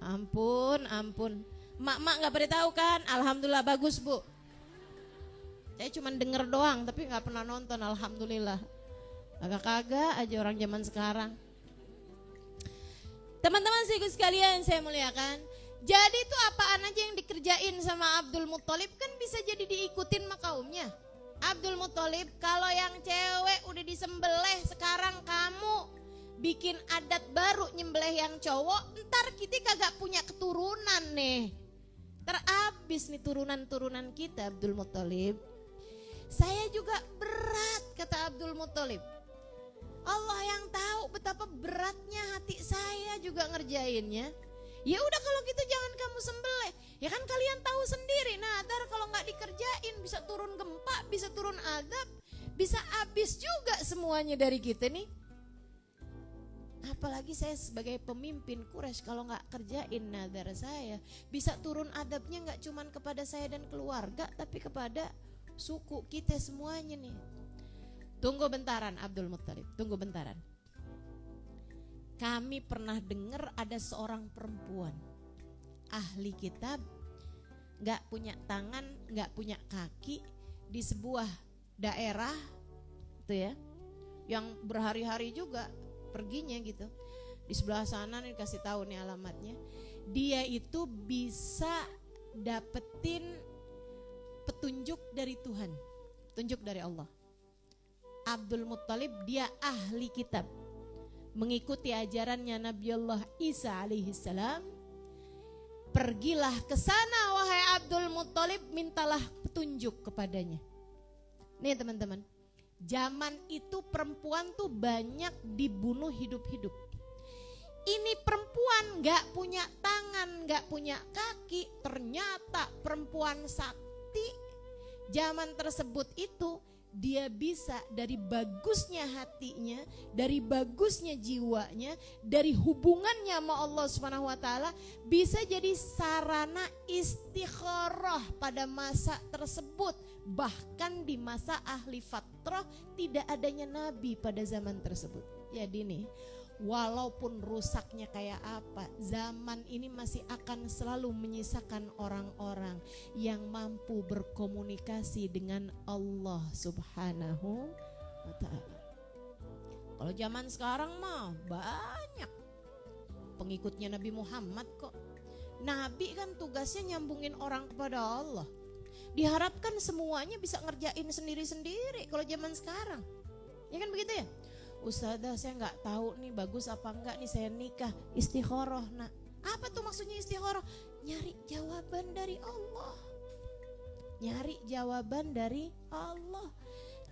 B: Ampun. Mak gak pernah tahu kan? Alhamdulillah, bagus bu. Saya cuma denger doang tapi gak pernah nonton. Alhamdulillah. Kagak aja orang zaman sekarang. Teman-teman sekalian saya muliakan. Jadi itu apaan aja yang dikerjain sama Abdul Muthalib kan bisa jadi diikutin sama kaumnya. Abdul Muthalib, kalau yang cewek udah disembelih, sekarang kamu bikin adat baru nyembelih yang cowok, ntar kita kagak punya keturunan nih. Terabis nih turunan-turunan kita Abdul Muthalib. Saya juga berat, kata Abdul Muthalib. Allah yang tahu betapa beratnya hati saya juga ngerjainnya. Ya udah kalau gitu jangan kamu sembelih. Ya kan kalian tahu sendiri. Nah, ntar kalau nggak dikerjain bisa turun gempa, bisa turun azab, bisa habis juga semuanya dari kita nih. Apalagi saya sebagai pemimpin Quraisy kalau nggak kerjain nazar saya, bisa turun adabnya nggak cuman kepada saya dan keluarga, tapi kepada suku kita semuanya nih. Tunggu bentaran Abdul Muthalib, tunggu bentaran. Kami pernah dengar ada seorang perempuan ahli kitab, gak punya tangan, gak punya kaki, di sebuah daerah tuh ya, yang berhari-hari juga perginya gitu. Di sebelah sana nih kasih tahu nih alamatnya. Dia itu bisa dapetin petunjuk dari Tuhan, petunjuk dari Allah. Abdul Muthalib dia ahli kitab, mengikuti ajarannya Nabiullah Isa alaihissalam. Pergilah ke sana wahai Abdul Muthalib, mintalah petunjuk kepadanya. Nih teman-teman, zaman itu perempuan tuh banyak dibunuh hidup-hidup. Ini perempuan gak punya tangan, gak punya kaki, ternyata perempuan sakti. Zaman tersebut itu dia bisa dari bagusnya hatinya, dari bagusnya jiwanya, dari hubungannya sama Allah Subhanahu wa taala, bisa jadi sarana istikharah pada masa tersebut. Bahkan di masa ahli fatrah tidak adanya nabi pada zaman tersebut. Jadi nih, walaupun rusaknya kayak apa, zaman ini masih akan selalu menyisakan orang-orang yang mampu berkomunikasi dengan Allah Subhanahu wa ta'ala. Kalau zaman sekarang mah banyak pengikutnya Nabi Muhammad kok. Nabi kan tugasnya nyambungin orang kepada Allah. Diharapkan semuanya bisa ngerjain sendiri-sendiri kalau zaman sekarang. Ya kan begitu ya? Ustazah saya nggak tahu nih bagus apa enggak nih saya nikah, istikharah. Nah, apa tuh maksudnya istikharah? Nyari jawaban dari Allah. Nyari jawaban dari Allah.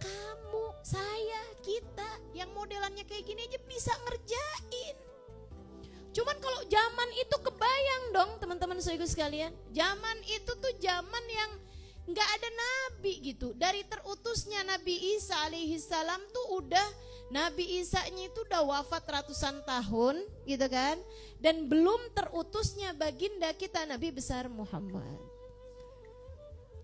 B: Kamu, saya, kita yang modelannya kayak gini aja bisa ngerjain. Cuman kalau zaman itu kebayang dong teman-teman saudara sekalian. Zaman itu tuh zaman yang nggak ada nabi gitu. Dari terutusnya Nabi Isa alaihissalam tuh udah, Nabi Isa-nya itu udah wafat ratusan tahun gitu kan. Dan belum terutusnya baginda kita Nabi besar Muhammad.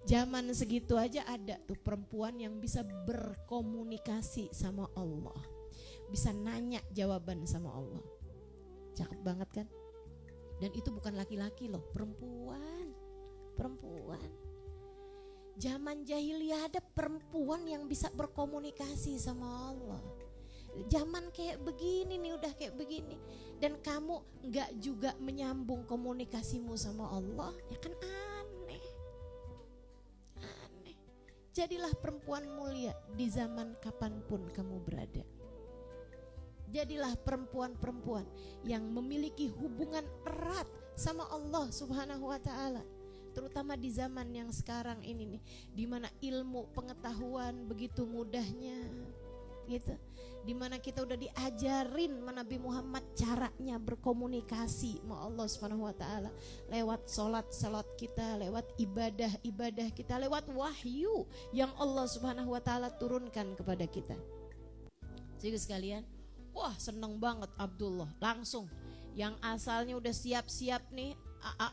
B: Zaman segitu aja ada tuh perempuan yang bisa berkomunikasi sama Allah, bisa nanya jawaban sama Allah. Cakep banget kan. Dan itu bukan laki-laki loh, perempuan. Zaman jahiliyah ada perempuan yang bisa berkomunikasi sama Allah. Zaman kayak begini nih, udah kayak begini, dan kamu gak juga menyambung komunikasimu sama Allah, ya kan aneh. Jadilah perempuan mulia di zaman kapanpun kamu berada. Jadilah perempuan-perempuan yang memiliki hubungan erat sama Allah Subhanahu wa ta'ala. Terutama di zaman yang sekarang ini nih, di mana ilmu pengetahuan begitu mudahnya gitu. Di mana kita udah diajarin sama Nabi Muhammad caranya berkomunikasi sama Allah Subhanahu wa ta'ala lewat salat kita, lewat ibadah kita, lewat wahyu yang Allah Subhanahu wa ta'ala turunkan kepada kita. Jadi sekalian, wah seneng banget Abdullah, langsung yang asalnya udah siap-siap nih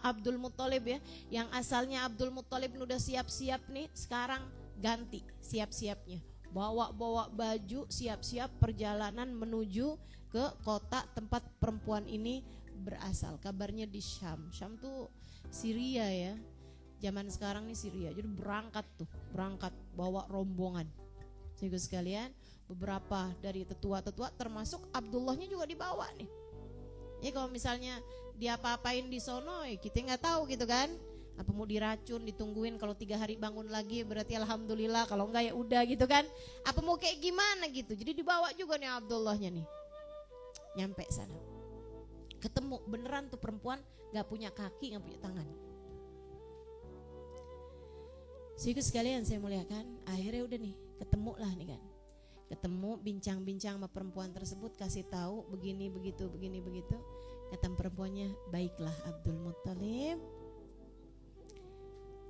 B: Abdul Muthalib ya, yang asalnya Abdul Muthalib udah siap-siap nih, sekarang ganti siap-siapnya, bawa baju, siap-siap perjalanan menuju ke kota tempat perempuan ini berasal. Kabarnya di Syam tuh Syria ya, zaman sekarang nih Syria. Jadi berangkat bawa rombongan. Sehingga sekalian, beberapa dari tetua-tetua termasuk Abdullahnya juga dibawa nih. Ya kalau misalnya dia apa-apain di sono, kita nggak tahu gitu kan. Apa mau diracun, ditungguin kalau 3 hari bangun lagi berarti alhamdulillah, kalau enggak ya udah gitu kan. Apa mau kayak gimana gitu. Jadi dibawa juga nih Abdullahnya nih. Nyampe sana, ketemu beneran tuh perempuan nggak punya kaki, nggak punya tangan. Sehingga sekalian saya muliakan, akhirnya udah nih ketemu lah nih kan. Ketemu bincang-bincang sama perempuan tersebut, kasih tahu begini begitu. Kata perempuannya, baiklah Abdul Muthalib,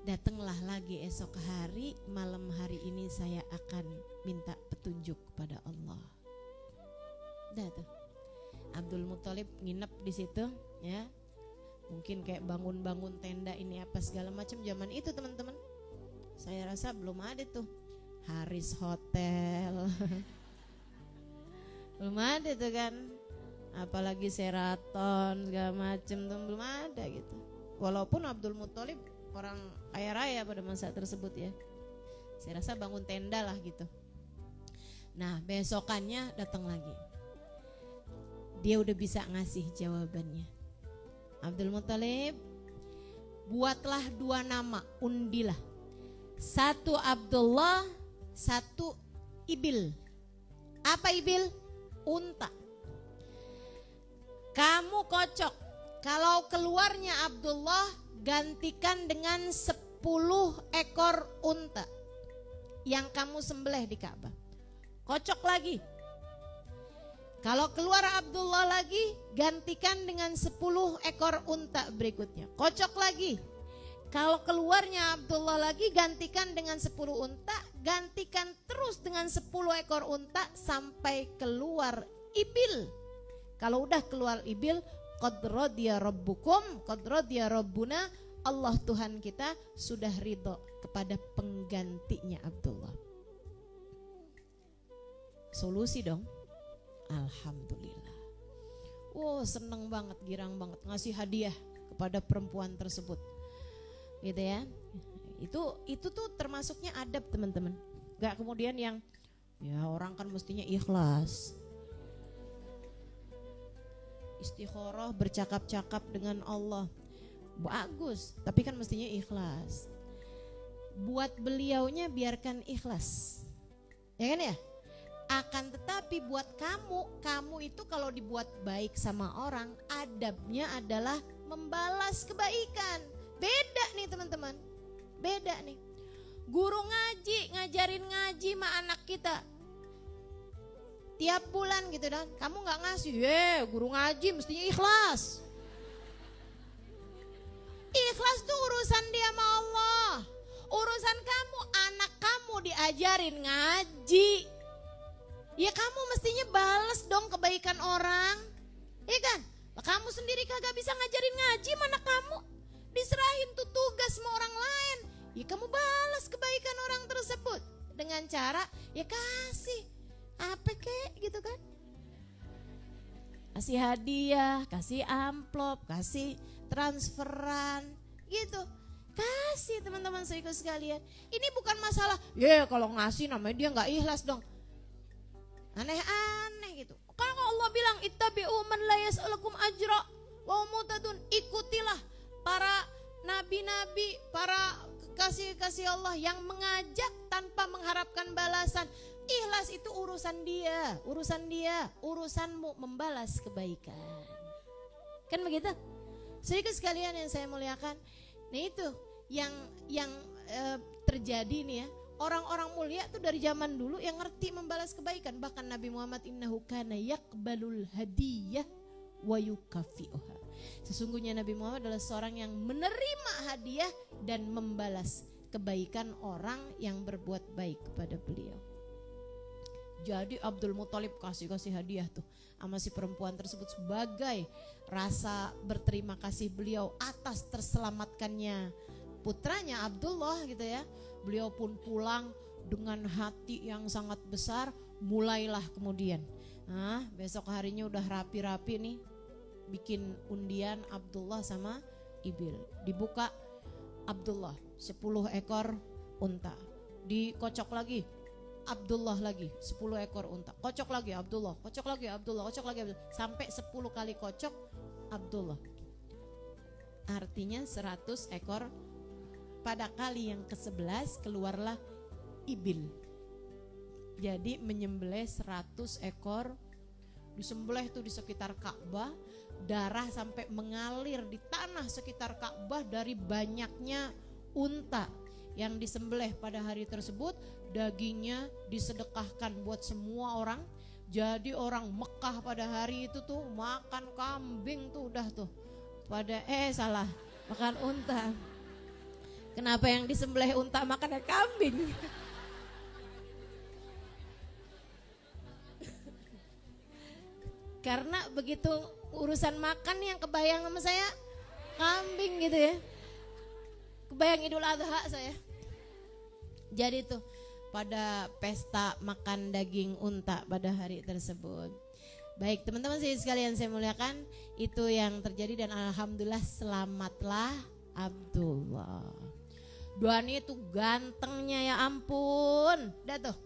B: datanglah lagi esok hari, malam hari ini saya akan minta petunjuk kepada Allah. Udah tuh Abdul Muthalib nginep di situ ya. Mungkin kayak bangun tenda ini apa segala macam zaman itu teman-teman. Saya rasa belum ada tuh Haris Hotel. Belum ada tuh kan. Apalagi Sheraton segala macam tuh belum ada gitu. Walaupun Abdul Muthalib orang kaya raya pada masa tersebut ya. Saya rasa bangun tenda lah gitu. Nah, besokannya datang lagi. Dia udah bisa ngasih jawabannya. Abdul Muthalib, buatlah 2 nama, undilah. 1 Abdullah, 1 Ibil. Apa Ibil? Unta. Kamu kocok, kalau keluarnya Abdullah gantikan dengan 10 ekor unta yang kamu sembelih di Ka'bah. Kocok lagi. Kalau keluar Abdullah lagi, gantikan dengan 10 ekor unta berikutnya. Kocok lagi. Kalau keluarnya Abdullah lagi, gantikan dengan 10 unta, gantikan terus dengan 10 ekor unta sampai keluar Ibil. Kalau udah keluar Ibil, qad radiya rabbukum, qad radiya rabbuna, Allah Tuhan kita sudah ridho kepada penggantinya Abdullah. Solusi dong. Alhamdulillah. Wow, seneng banget, girang banget, ngasih hadiah kepada perempuan tersebut. Gitu ya. Itu tuh termasuknya adab teman-teman. Gak kemudian yang ya orang kan mestinya ikhlas, istikharah, bercakap-cakap dengan Allah. Bagus, tapi kan mestinya ikhlas. Buat beliaunya biarkan ikhlas. Ya kan ya? Akan tetapi buat kamu itu kalau dibuat baik sama orang, adabnya adalah membalas kebaikan. Beda nih teman-teman, beda nih. Guru ngaji, ngajarin ngaji sama anak kita tiap bulan gitu dan kamu gak ngasih, guru ngaji mestinya ikhlas. Ikhlas tuh urusan dia sama Allah. Urusan kamu, anak kamu diajarin ngaji, ya kamu mestinya balas dong kebaikan orang. Iya kan? Kamu sendiri kagak bisa ngajarin ngaji mana kamu, diserahin tuh tugas sama orang lain, ya kamu balas kebaikan orang tersebut dengan cara ya kasih apa kek gitu kan. Kasih hadiah, kasih amplop, kasih transferan gitu. Kasih teman-teman saya sekalian. Ini bukan masalah, kalau ngasih namanya dia gak ikhlas dong. Aneh-aneh gitu. Kalau Allah bilang ittabi'u man la yas'alukum ajra wa mutadun, ikutilah para nabi-nabi, para kasih Allah yang mengajak tanpa mengharapkan balasan. Ikhlas itu urusan dia, urusanmu membalas kebaikan. Kan begitu? Sedikit sekalian yang saya muliakan. Nah itu yang terjadi nih ya. Orang-orang mulia tuh dari zaman dulu yang ngerti membalas kebaikan. Bahkan Nabi Muhammad innahu kana yaqbalul hadiyah wa yukafi'uha. Sesungguhnya Nabi Muhammad adalah seorang yang menerima hadiah dan membalas kebaikan orang yang berbuat baik kepada beliau. Jadi Abdul Muthalib kasih hadiah tuh sama si perempuan tersebut sebagai rasa berterima kasih beliau atas terselamatkannya putranya Abdullah gitu ya. Beliau pun pulang dengan hati yang sangat besar. Mulailah kemudian besok harinya udah rapi-rapi nih, bikin undian Abdullah sama Ibil. Dibuka Abdullah 10 ekor unta, dikocok lagi Abdullah lagi 10 ekor unta, kocok lagi Abdullah, kocok lagi Abdullah, kocok lagi Abdullah, sampai 10 kali kocok Abdullah. Artinya 100 ekor. Pada kali yang ke-11 keluarlah Ibil. Jadi menyembelih 100 ekor, disembelih tuh di sekitar Ka'bah, darah sampai mengalir di tanah sekitar Ka'bah dari banyaknya unta yang disembelih pada hari tersebut. Dagingnya disedekahkan buat semua orang. Jadi orang Mekah pada hari itu tuh makan kambing tuh udah tuh pada salah, makan unta. Kenapa yang disembelih unta makan kambing? Karena begitu urusan makan yang kebayang sama saya kambing gitu ya. Kebayang Idul Adha saya. Jadi tuh pada pesta makan daging unta pada hari tersebut. Baik teman-teman sekalian saya muliakan, itu yang terjadi dan alhamdulillah selamatlah Abdullah. Duani itu gantengnya ya ampun. Dah tuh.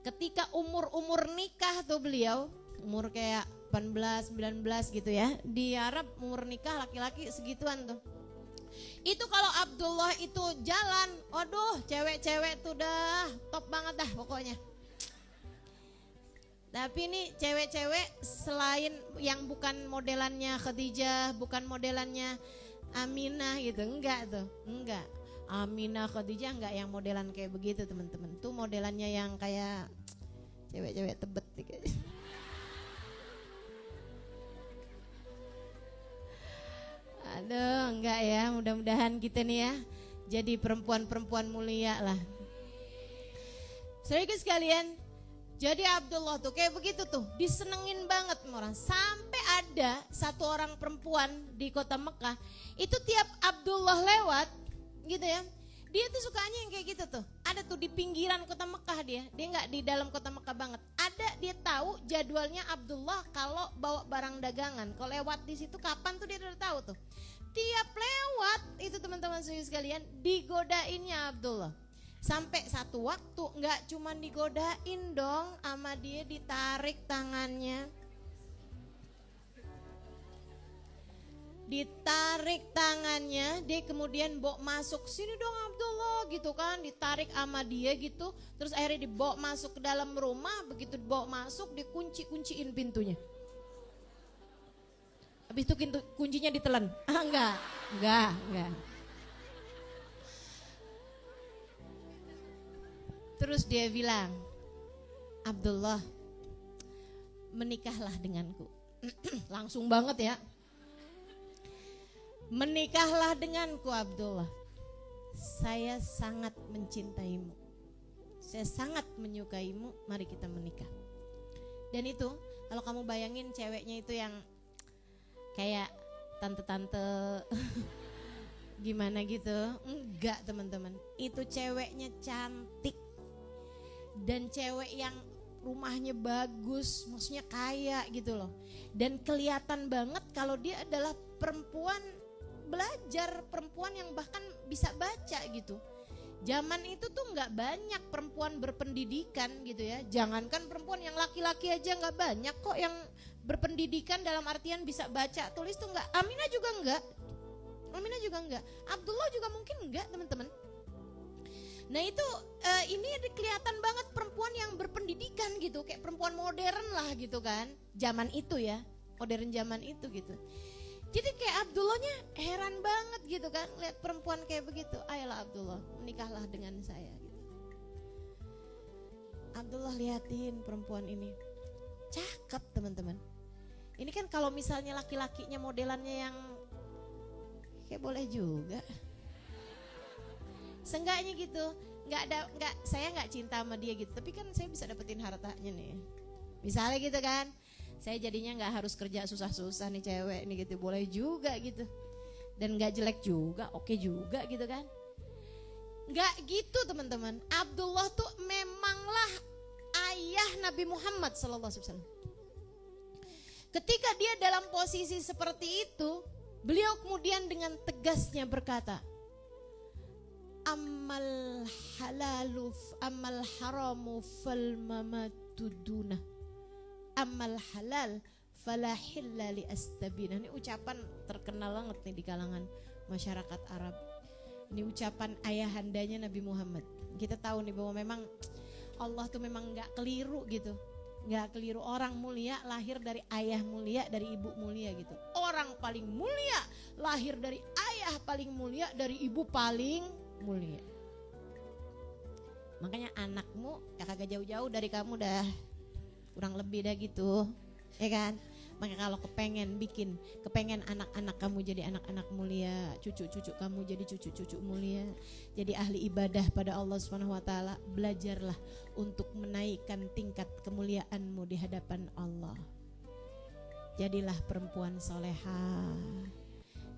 B: Ketika umur nikah tuh beliau, umur kayak 18, 19 gitu ya. Di Arab umur nikah laki-laki segituan tuh. Itu kalau Abdullah itu jalan, aduh cewek-cewek tuh dah top banget dah pokoknya. Tapi ini cewek-cewek selain yang bukan modelannya Khadijah, bukan modelannya Aminah gitu, enggak tuh, enggak. Aminah Khadijah enggak yang modelan kayak begitu teman-teman. Tuh modelannya yang kayak cewek-cewek tebet gitu. Aduh, enggak ya, mudah-mudahan kita nih ya jadi perempuan-perempuan mulia lah. Saudara sekalian, jadi Abdullah tuh kayak begitu tuh, disenengin banget orang. Sampai ada satu orang perempuan di kota Mekah, itu tiap Abdullah lewat gitu ya, dia tuh sukanya yang kayak gitu tuh. Ada tuh di pinggiran kota Mekah dia nggak di dalam kota Mekah banget. Ada, dia tahu jadwalnya Abdullah kalau bawa barang dagangan. Kalau lewat di situ kapan tuh dia udah tahu tuh. Tiap lewat itu teman-teman sekalian digodainnya Abdullah. Sampai satu waktu nggak cuma digodain dong, sama dia ditarik tangannya. Ditarik tangannya, dia kemudian bawa masuk, sini dong Abdullah gitu kan, ditarik sama dia gitu. Terus akhirnya dibawa masuk ke dalam rumah, begitu dibawa masuk dikunci-kunciin pintunya. Habis itu kuncinya ditelan. Enggak. Terus dia bilang, Abdullah, menikahlah denganku. Langsung banget ya. Menikahlah denganku Abdullah. Saya sangat mencintaimu. Saya sangat menyukaimu. Mari kita menikah. Dan itu kalau kamu bayangin ceweknya itu yang kayak tante-tante gimana gitu. Enggak teman-teman. Itu ceweknya cantik. Dan cewek yang rumahnya bagus, maksudnya kaya gitu loh. Dan kelihatan banget kalau dia adalah perempuan belajar, perempuan yang bahkan bisa baca gitu. Zaman itu tuh nggak banyak perempuan berpendidikan gitu ya. Jangankan perempuan, yang laki-laki aja nggak banyak kok yang berpendidikan dalam artian bisa baca tulis tuh nggak. Aminah juga nggak. Abdullah juga mungkin nggak teman-teman. Nah itu ini kelihatan banget perempuan yang berpendidikan gitu, kayak perempuan modern lah gitu kan, zaman itu ya, modern zaman itu gitu. Jadi kayak Abdullahnya heran banget gitu kan, lihat perempuan kayak begitu. Ayolah Abdullah, menikahlah dengan saya gitu. Abdullah liatin perempuan ini, cakep teman-teman. Ini kan kalau misalnya laki-lakinya modelannya yang kayak boleh juga. Seenggaknya gitu, saya nggak cinta sama dia gitu, tapi kan saya bisa dapetin hartanya nih. Misalnya gitu kan, saya jadinya nggak harus kerja susah-susah nih cewek nih gitu, boleh juga gitu. Dan nggak jelek juga, oke juga gitu kan. Nggak gitu teman-teman. Abdullah tuh memanglah ayah Nabi Muhammad SAW. Ketika dia dalam posisi seperti itu, beliau kemudian dengan tegasnya berkata, amal haramu fal mamatu dunah, amal halal fala hilla li astabina. Ini ucapan terkenal banget nih di kalangan masyarakat Arab. Ini ucapan ayahandanya Nabi Muhammad. Kita tahu nih bahwa memang Allah tuh memang gak keliru gitu, gak keliru. Orang mulia lahir dari ayah mulia, dari ibu mulia gitu. Orang paling mulia lahir dari ayah paling mulia, dari ibu paling mulia. Makanya anakmu ya kagak jauh-jauh dari kamu dah, kurang lebih dah gitu, ya kan? Maka kalau kepengen anak-anak kamu jadi anak-anak mulia, cucu-cucu kamu jadi cucu-cucu mulia, jadi ahli ibadah pada Allah Subhanahu wa taala, belajarlah untuk menaikkan tingkat kemuliaanmu di hadapan Allah. Jadilah perempuan solehah,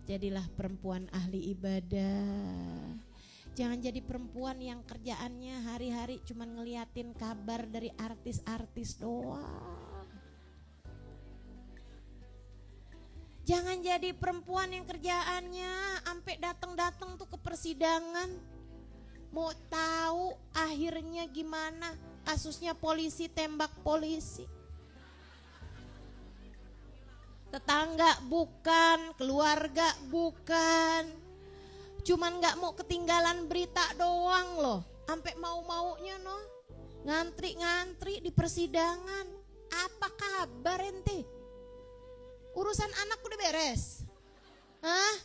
B: jadilah perempuan ahli ibadah. Jangan jadi perempuan yang kerjaannya hari-hari cuman ngeliatin kabar dari artis-artis doang. Jangan jadi perempuan yang kerjaannya sampai datang-datang tuh ke persidangan, mau tahu akhirnya gimana, kasusnya polisi tembak polisi. Tetangga bukan, keluarga bukan, cuman gak mau ketinggalan berita doang loh, sampai mau-maunya noh ngantri-ngantri di persidangan. Apa kabar ente? Urusan anak udah beres? Hah?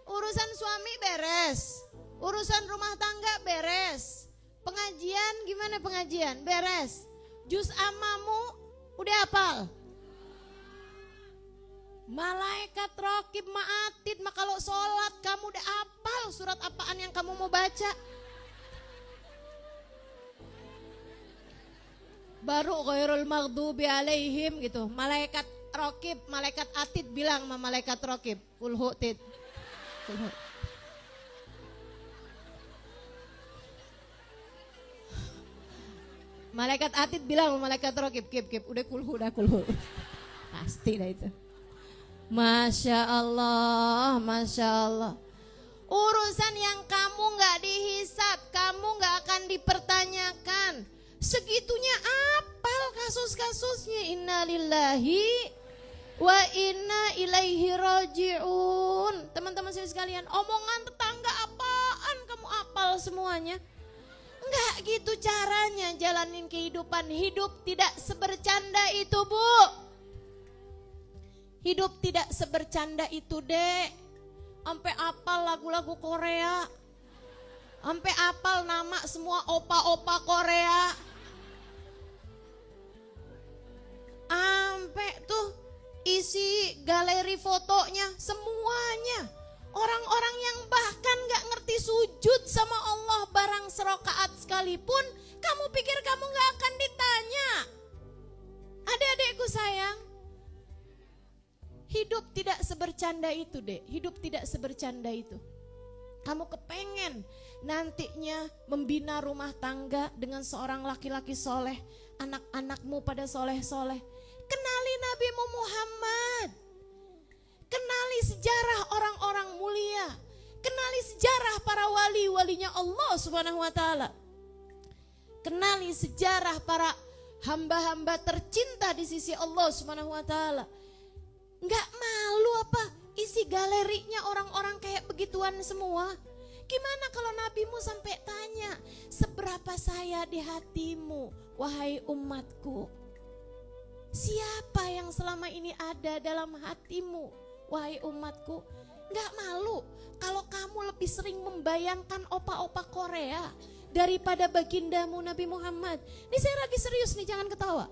B: Urusan suami beres? Urusan rumah tangga beres? Pengajian gimana pengajian? Beres? Juz amamu udah hafal? Malaikat raqib ma'atid, maka kalau sholat kamu udah hafal surat apaan yang kamu mau baca? Baru ghairul maghdubi alaihim gitu. Malaikat raqib, malaikat atid bilang sama malaikat raqib, kulhu tid. Malaikat atid bilang sama malaikat raqib, kip, udah kulhu. Pasti dah itu. Masya Allah, Masya Allah. Urusan yang kamu gak dihisap, kamu gak akan dipertanyakan. Segitunya apal kasus-kasusnya. Innalillahi wa inna ilaihi raji'un. Teman-teman sekalian, omongan tetangga apaan kamu apal semuanya? Enggak gitu caranya jalanin kehidupan. Hidup tidak sebercanda itu, Bu. Hidup tidak sebercanda itu, Dek. Sampai apal lagu-lagu Korea, sampai apal nama semua opa-opa Korea, sampai tuh isi galeri fotonya semuanya orang-orang yang bahkan gak ngerti sujud sama Allah barang serokaat sekalipun. Kamu pikir kamu gak akan ditanya? Adik-adikku sayang, hidup tidak sebercanda itu, Dek. Hidup tidak sebercanda itu. Kamu kepengen nantinya membina rumah tangga dengan seorang laki-laki soleh, anak-anakmu pada soleh-soleh. Kenali Nabi Muhammad, kenali sejarah orang-orang mulia, kenali sejarah para wali-walinya Allah Subhanahu wa taala, kenali sejarah para hamba-hamba tercinta di sisi Allah Subhanahu wa taala. Nggak malu apa isi galerinya orang-orang kayak begituan semua? Gimana kalau nabimu sampai tanya, seberapa saya di hatimu, wahai umatku? Siapa yang selama ini ada dalam hatimu, wahai umatku? Gak malu kalau kamu lebih sering membayangkan opa-opa Korea daripada bagindamu Nabi Muhammad. Ini saya lagi serius nih, jangan ketawa.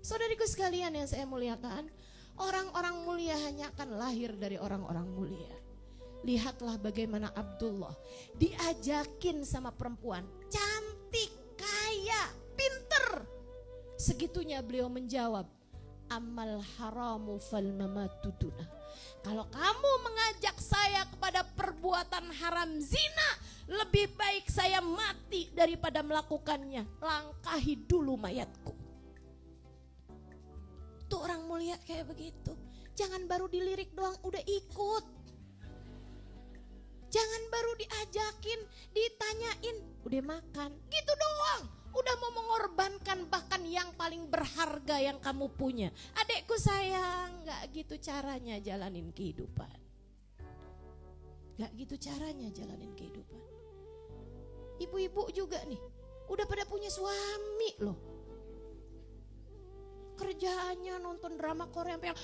B: Saudariku sekalian yang saya muliakan, orang-orang mulia hanya akan lahir dari orang-orang mulia. Lihatlah bagaimana Abdullah diajakin sama perempuan cantik, kaya, pinter. Segitunya beliau menjawab, amal haramu fal mamatu dunah. Kalau kamu mengajak saya kepada perbuatan haram zina, lebih baik saya mati daripada melakukannya. Langkahi dulu mayatku. Tuh orang mulia kayak begitu. Jangan baru dilirik doang udah ikut. Jangan baru diajakin, ditanyain, udah makan, gitu doang. Udah mau mengorbankan bahkan yang paling berharga yang kamu punya. Adekku sayang, gak gitu caranya jalanin kehidupan. Gak gitu caranya jalanin kehidupan. Ibu-ibu juga nih, udah pada punya suami loh. Kerjaannya nonton drama Korea sampai yang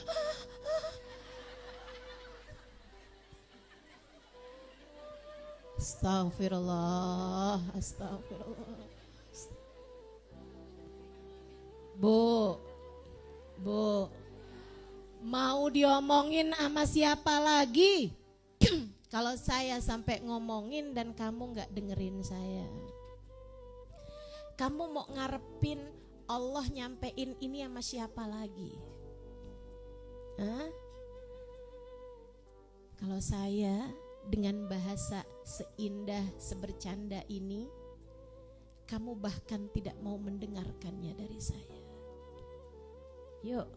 B: Astagfirullah, astagfirullah. Bu, mau diomongin sama siapa lagi? Kalau saya sampai ngomongin dan kamu gak dengerin saya. Kamu mau ngarepin Allah nyampein ini sama siapa lagi? Hah? Kalau saya dengan bahasa seindah, sebercanda ini, kamu bahkan tidak mau mendengarkannya dari saya. Yuk,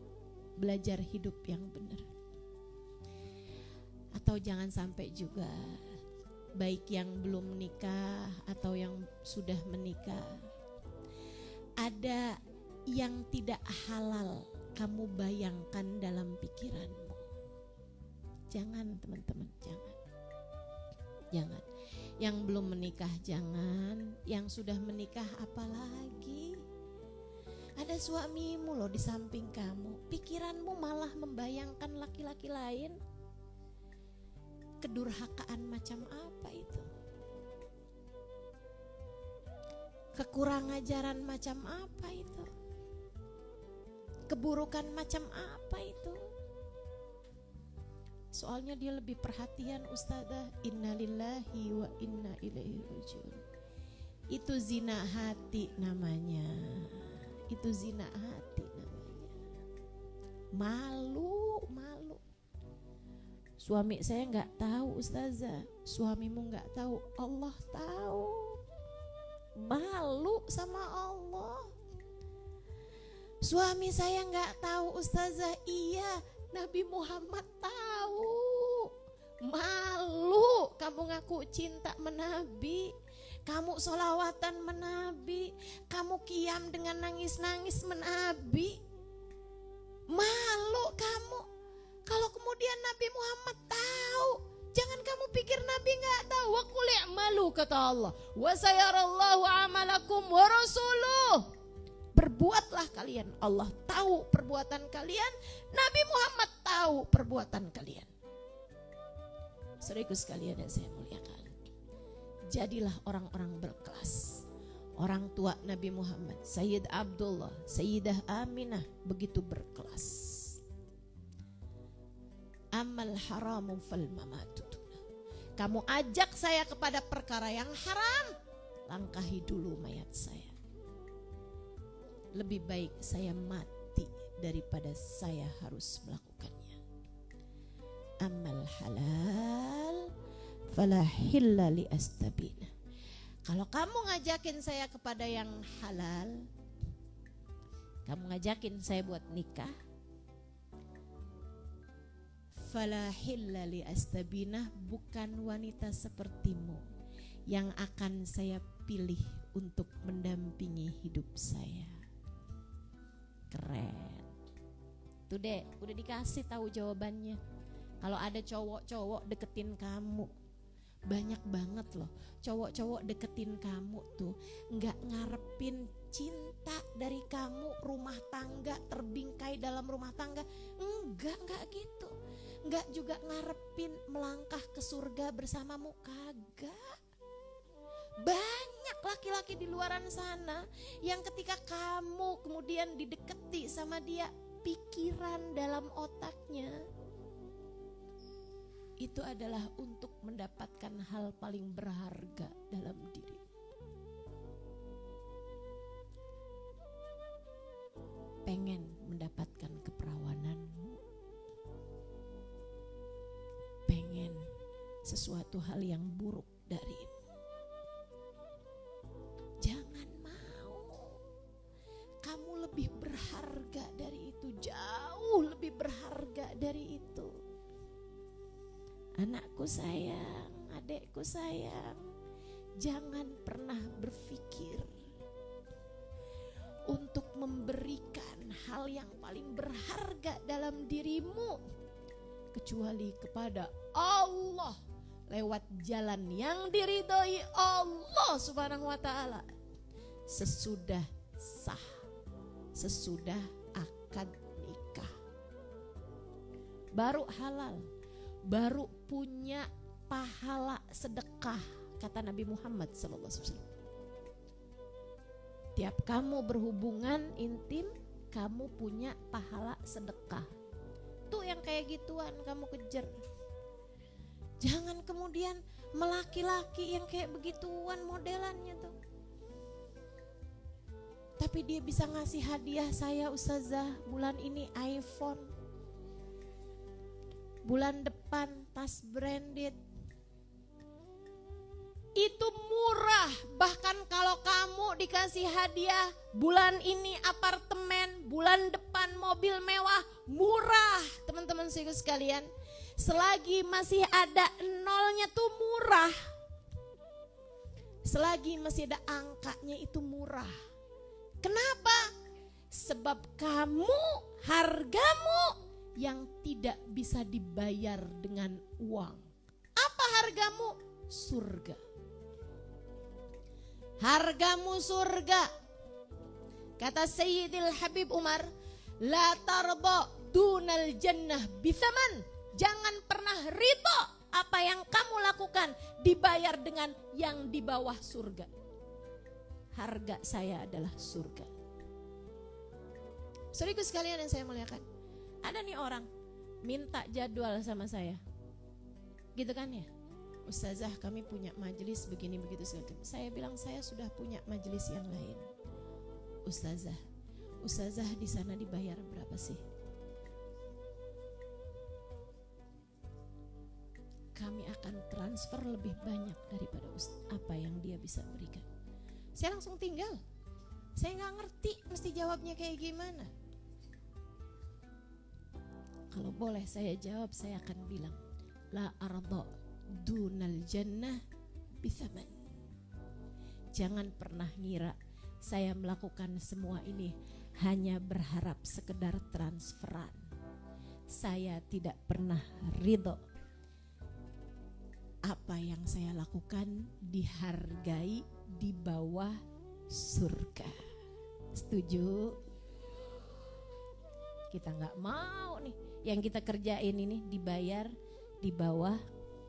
B: belajar hidup yang benar. Atau jangan sampai juga, baik yang belum menikah atau yang sudah menikah, ada yang tidak halal kamu bayangkan dalam pikiranmu. Jangan teman-teman, jangan. Jangan. Yang belum menikah jangan, yang sudah menikah apalagi. Ada suamimu loh di samping kamu, pikiranmu malah membayangkan laki-laki lain. Kedurhakaan macam apa itu? Kekurang ajaran macam apa itu? Keburukan macam apa itu? Soalnya dia lebih perhatian ustazah. Innalillahi wa inna ilaihi rajiun. Itu zina hati namanya. Itu zina hati namanya. Malu. Suami saya gak tahu ustazah. Suamimu gak tahu, Allah tahu. Malu sama Allah. Suami saya gak tahu ustazah. Iya, Nabi Muhammad tahu. Malu kamu ngaku cinta menabi, kamu sholawatan menabi, kamu qiyam dengan nangis-nangis menabi. Malu kamu kalau kemudian Nabi Muhammad tahu. Jangan kamu pikir Nabi gak tahu. Wa qul i'malu kata Allah, wa sayarallahu amalakum wa rasuluh. Berbuatlah kalian, Allah tahu perbuatan kalian, Nabi Muhammad tahu perbuatan kalian. Saudaraku sekalian yang saya muliakan, jadilah orang-orang berkelas. Orang tua Nabi Muhammad, Sayyid Abdullah, Sayyidah Aminah, begitu berkelas. Amal haramu fal mamatu. Kamu ajak saya kepada perkara yang haram, langkahi dulu mayat saya. Lebih baik saya mati daripada saya harus melakukannya. Amal halal fala hilla li astabina. Kalau kamu ngajakin saya kepada yang halal, kamu ngajakin saya buat nikah, fala hilla li astabina, bukan wanita sepertimu yang akan saya pilih untuk mendampingi hidup saya. Keren. Tuh dek, udah dikasih tahu jawabannya. Kalau ada cowok-cowok deketin kamu, Banyak banget loh cowok-cowok deketin kamu tuh nggak ngarepin cinta dari kamu, rumah tangga, terbingkai dalam rumah tangga. Enggak gitu. Enggak juga ngarepin melangkah ke surga bersamamu, kagak. Banyak laki-laki di luaran sana yang ketika kamu kemudian dideketi sama dia, pikiran dalam otaknya itu adalah untuk mendapatkan hal paling berharga dalam diri. Pengen mendapatkan keperawananmu, pengen sesuatu hal yang buruk darimu. Jangan mau. Kamu lebih berharga dari itu, jauh lebih berharga dari itu. Anakku sayang, adekku sayang, jangan pernah berpikir untuk memberikan hal yang paling berharga dalam dirimu kecuali kepada Allah lewat jalan yang diridhoi Allah Subhanahu wa taala. Sesudah sah, sesudah akad nikah, baru halal, baru punya pahala sedekah, kata Nabi Muhammad SAW. Tiap kamu berhubungan intim, kamu punya pahala sedekah. Tuh yang kayak gituan kamu kejar. Jangan kemudian melaki-laki yang kayak begituan modelannya tuh. Tapi dia bisa ngasih hadiah, saya ustazah bulan ini iPhone, bulan depan tas branded. Itu murah. Bahkan kalau kamu dikasih hadiah bulan ini apartemen, bulan depan mobil mewah, murah. Teman-teman sekalian, selagi masih ada nolnya tuh murah. Selagi masih ada angkanya itu murah. Kenapa? Sebab kamu, hargamu yang tidak bisa dibayar dengan uang. Apa hargamu? Surga. Hargamu surga. Kata Sayyidil Habib Umar, la tarba dunal jannah bithaman. Jangan pernah ridho apa yang kamu lakukan dibayar dengan yang di bawah surga. Harga saya adalah surga. Saudaraku sekalian yang saya muliakan, ada nih orang minta jadwal sama saya, gitu kan ya, Ustazah kami punya majelis begini begitu segala. Saya bilang saya sudah punya majelis yang lain. Ustazah di sana dibayar berapa sih? Kami akan transfer lebih banyak daripada apa yang dia bisa berikan. Saya langsung tinggal. Saya nggak ngerti mesti jawabnya kayak gimana. Kalau boleh saya jawab, saya akan bilang la arda dunal jannah bithaman. Jangan pernah ngira saya melakukan semua ini hanya berharap sekedar transferan. Saya tidak pernah ridho apa yang saya lakukan dihargai di bawah surga. Setuju? Kita nggak mau nih yang kita kerjain ini dibayar di bawah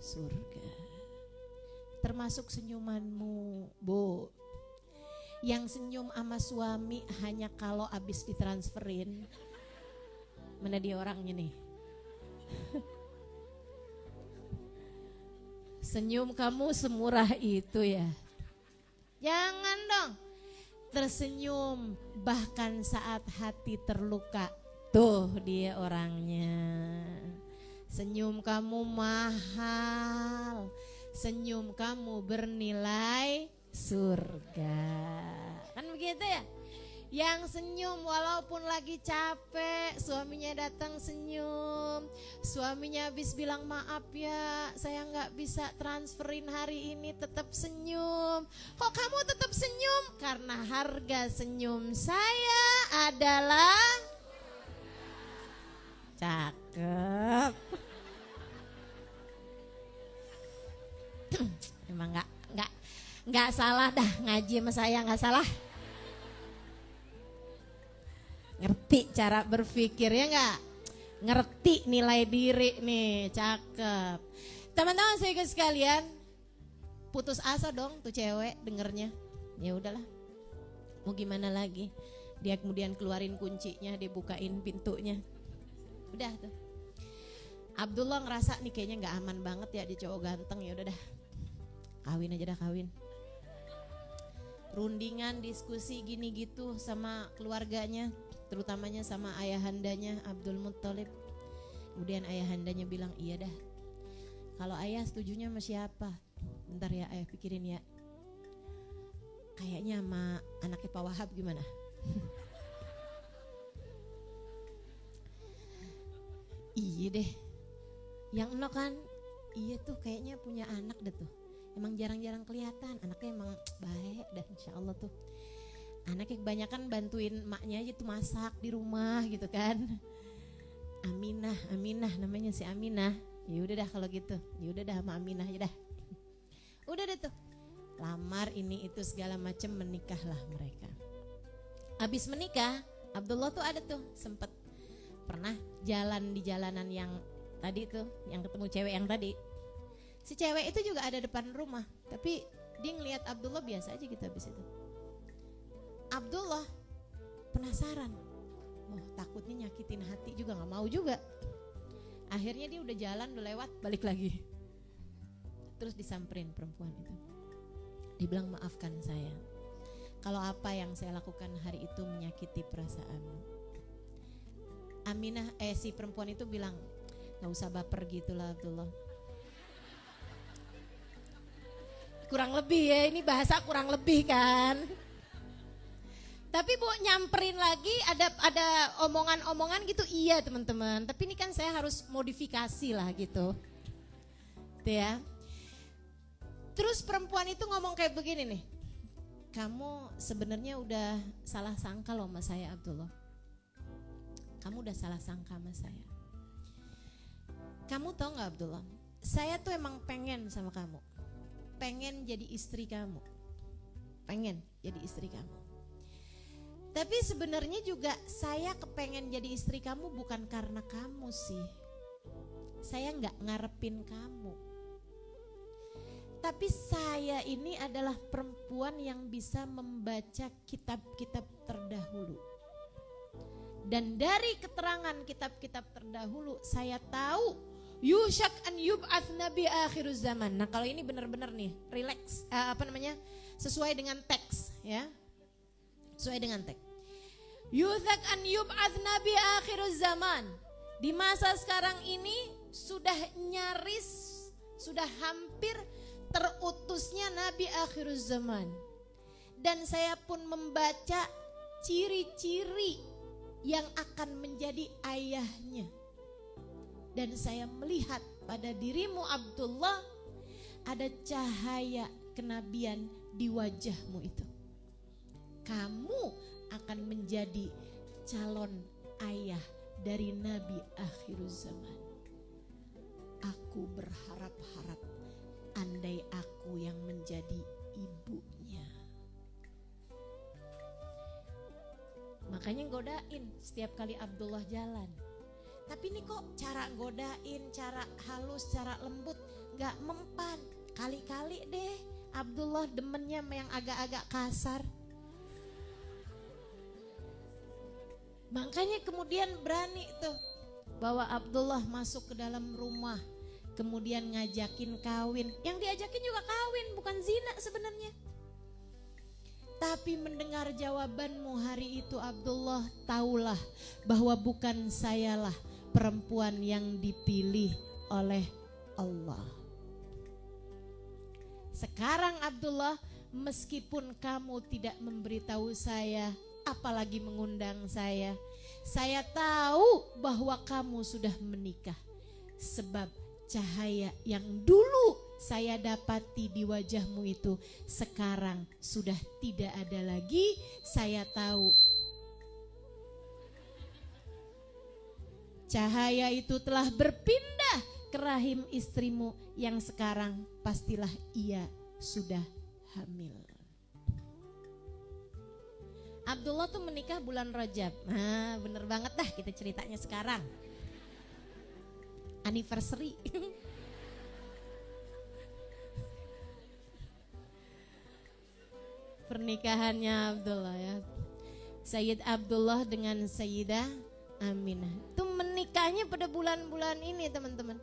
B: surga. Termasuk senyumanmu, Bu. Yang senyum sama suami hanya kalau habis ditransferin. Mana dia orangnya nih? Senyum kamu semurah itu ya? Jangan dong tersenyum bahkan saat hati terluka. Tuh dia orangnya. Senyum kamu mahal, senyum kamu bernilai surga. Kan begitu ya? Yang senyum walaupun lagi capek, suaminya datang senyum. Suaminya habis bilang maaf ya, saya gak bisa transferin hari ini, tetap senyum. Kok kamu tetap senyum? Karena harga senyum saya adalah cakep. Emang nggak salah dah ngaji sama saya, nggak salah. Ngerti cara berpikir ya nggak? Ngerti nilai diri nih, cakep. Teman-teman saya sekalian, putus asa dong tuh cewek dengernya. Ya udahlah, mau gimana lagi? Dia kemudian keluarin kuncinya, dia bukain pintunya. Udah tuh. Abdullah ngerasa nih kayaknya nggak aman banget ya, dia cowok ganteng, ya udah dah. Kawin aja dah, kawin. Rundingan diskusi gini gitu sama keluarganya, terutamanya sama ayahandanya Abdul Muttalib. Kemudian ayahandanya bilang, iya dah, kalau ayah setujunya sama siapa? Bentar ya ayah pikirin ya. Kayaknya sama anaknya Pak Wahab gimana? Iya deh, yang eno kan, iya tuh kayaknya punya anak deh tuh. Emang jarang-jarang kelihatan, anaknya emang baik dan insya Allah tuh. Anaknya kebanyakan bantuin emaknya aja tuh masak di rumah gitu kan. Aminah namanya si Aminah. Ya udah dah kalau gitu, ya udah dah sama Aminah aja dah. Udah deh tuh, lamar ini itu segala macam, menikahlah mereka. Abis menikah, Abdullah tuh ada tuh sempet pernah jalan di jalanan yang tadi tuh, yang ketemu cewek yang tadi. Si cewek itu juga ada depan rumah, tapi dia ngelihat Abdullah biasa aja gitu habis itu. Abdullah penasaran, oh takutnya nyakitin hati juga, nggak mau juga. Akhirnya dia udah jalan, udah lewat, balik lagi. Terus disamperin perempuan itu. Dibilang, maafkan saya kalau apa yang saya lakukan hari itu menyakiti perasaanmu. Aminah, si perempuan itu bilang, nggak usah baper gitulah Abdullah. Kurang lebih ya, ini bahasa kurang lebih kan. Tapi Bu nyamperin lagi, ada omongan-omongan gitu, iya teman-teman. Tapi ini kan saya harus modifikasi lah gitu. Tuh ya. Terus perempuan itu ngomong kayak begini nih, kamu sebenarnya udah salah sangka loh sama saya Abdullah. Kamu udah salah sangka sama saya. Kamu tahu gak Abdullah, saya tuh emang pengen sama kamu. Pengen jadi istri kamu. Pengen jadi istri kamu. Tapi sebenarnya juga saya kepengen jadi istri kamu bukan karena kamu sih. Saya gak ngarepin kamu. Tapi saya ini adalah perempuan yang bisa membaca kitab-kitab terdahulu. Dan dari keterangan kitab-kitab terdahulu saya tahu Yusyak an yub'ats nabi akhir zaman. Nah kalau ini benar-benar nih relax, sesuai dengan teks ya, sesuai dengan teks. Yusyak an yub'ats nabi akhir zaman. Di masa sekarang ini sudah nyaris, sudah hampir terutusnya Nabi akhir zaman. Dan saya pun membaca ciri-ciri yang akan menjadi ayahnya. Dan saya melihat pada dirimu Abdullah ada cahaya kenabian di wajahmu itu. Kamu akan menjadi calon ayah dari Nabi akhir zaman. Aku berharap-harap andai aku yang menjadi ibunya. Makanya godain setiap kali Abdullah jalan. Tapi ini kok cara godain, cara halus, cara lembut gak mempan. Kali-kali deh Abdullah demennya yang agak-agak kasar. Makanya kemudian berani tuh bawa Abdullah masuk ke dalam rumah. Kemudian ngajakin kawin. Yang diajakin juga kawin, bukan zina sebenarnya. Tapi mendengar jawabanmu hari itu Abdullah, taulah bahwa bukan sayalah perempuan yang dipilih oleh Allah. Sekarang Abdullah, meskipun kamu tidak memberitahu saya, apalagi mengundang saya tahu bahwa kamu sudah menikah. Sebab cahaya yang dulu saya dapati di wajahmu itu sekarang sudah tidak ada lagi. Saya tahu cahaya itu telah berpindah ke ke rahim istrimu yang sekarang, pastilah ia sudah hamil. Abdullah tuh menikah bulan Rajab. Nah, bener banget dah kita ceritanya sekarang. Anniversary. Pernikahannya Abdullah ya. Sayyid Abdullah dengan Sayyidah Aminah. Itu menikahnya pada bulan-bulan ini teman-teman.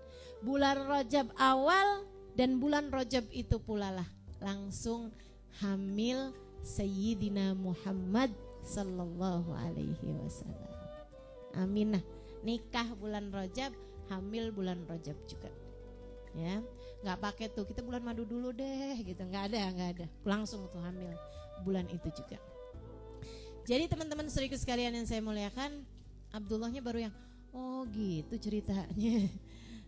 B: Bulan Rajab awal dan bulan Rajab itu pula lah langsung hamil Sayyidina Muhammad sallallahu alaihi wasallam. Aminah nikah bulan Rajab, hamil bulan Rajab juga. Ya, nggak pakai tuh kita bulan madu dulu deh gitu, nggak ada, langsung tuh hamil bulan itu juga. Jadi teman-teman saudaraku sekalian yang saya muliakan, Abdullahnya baru yang oh gitu ceritanya.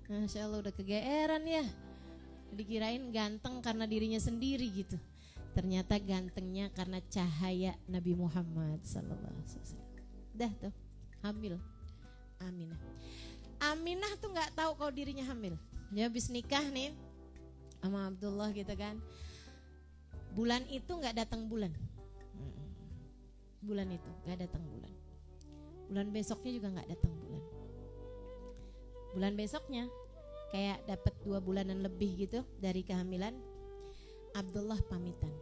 B: Masya Allah udah kegeeran ya. Dikirain ganteng karena dirinya sendiri gitu. Ternyata gantengnya karena cahaya Nabi Muhammad sallallahu alaihi wasallam. Dah tuh hamil Aminah. Aminah tuh nggak tahu kalau dirinya hamil. Dia habis nikah nih sama Abdullah gitu kan. Bulan itu nggak datang bulan. Bulan itu nggak datang bulan. Bulan besoknya juga nggak datang bulan. Bulan besoknya kayak dapat 2 bulanan lebih gitu dari kehamilan. Abdullah pamitan.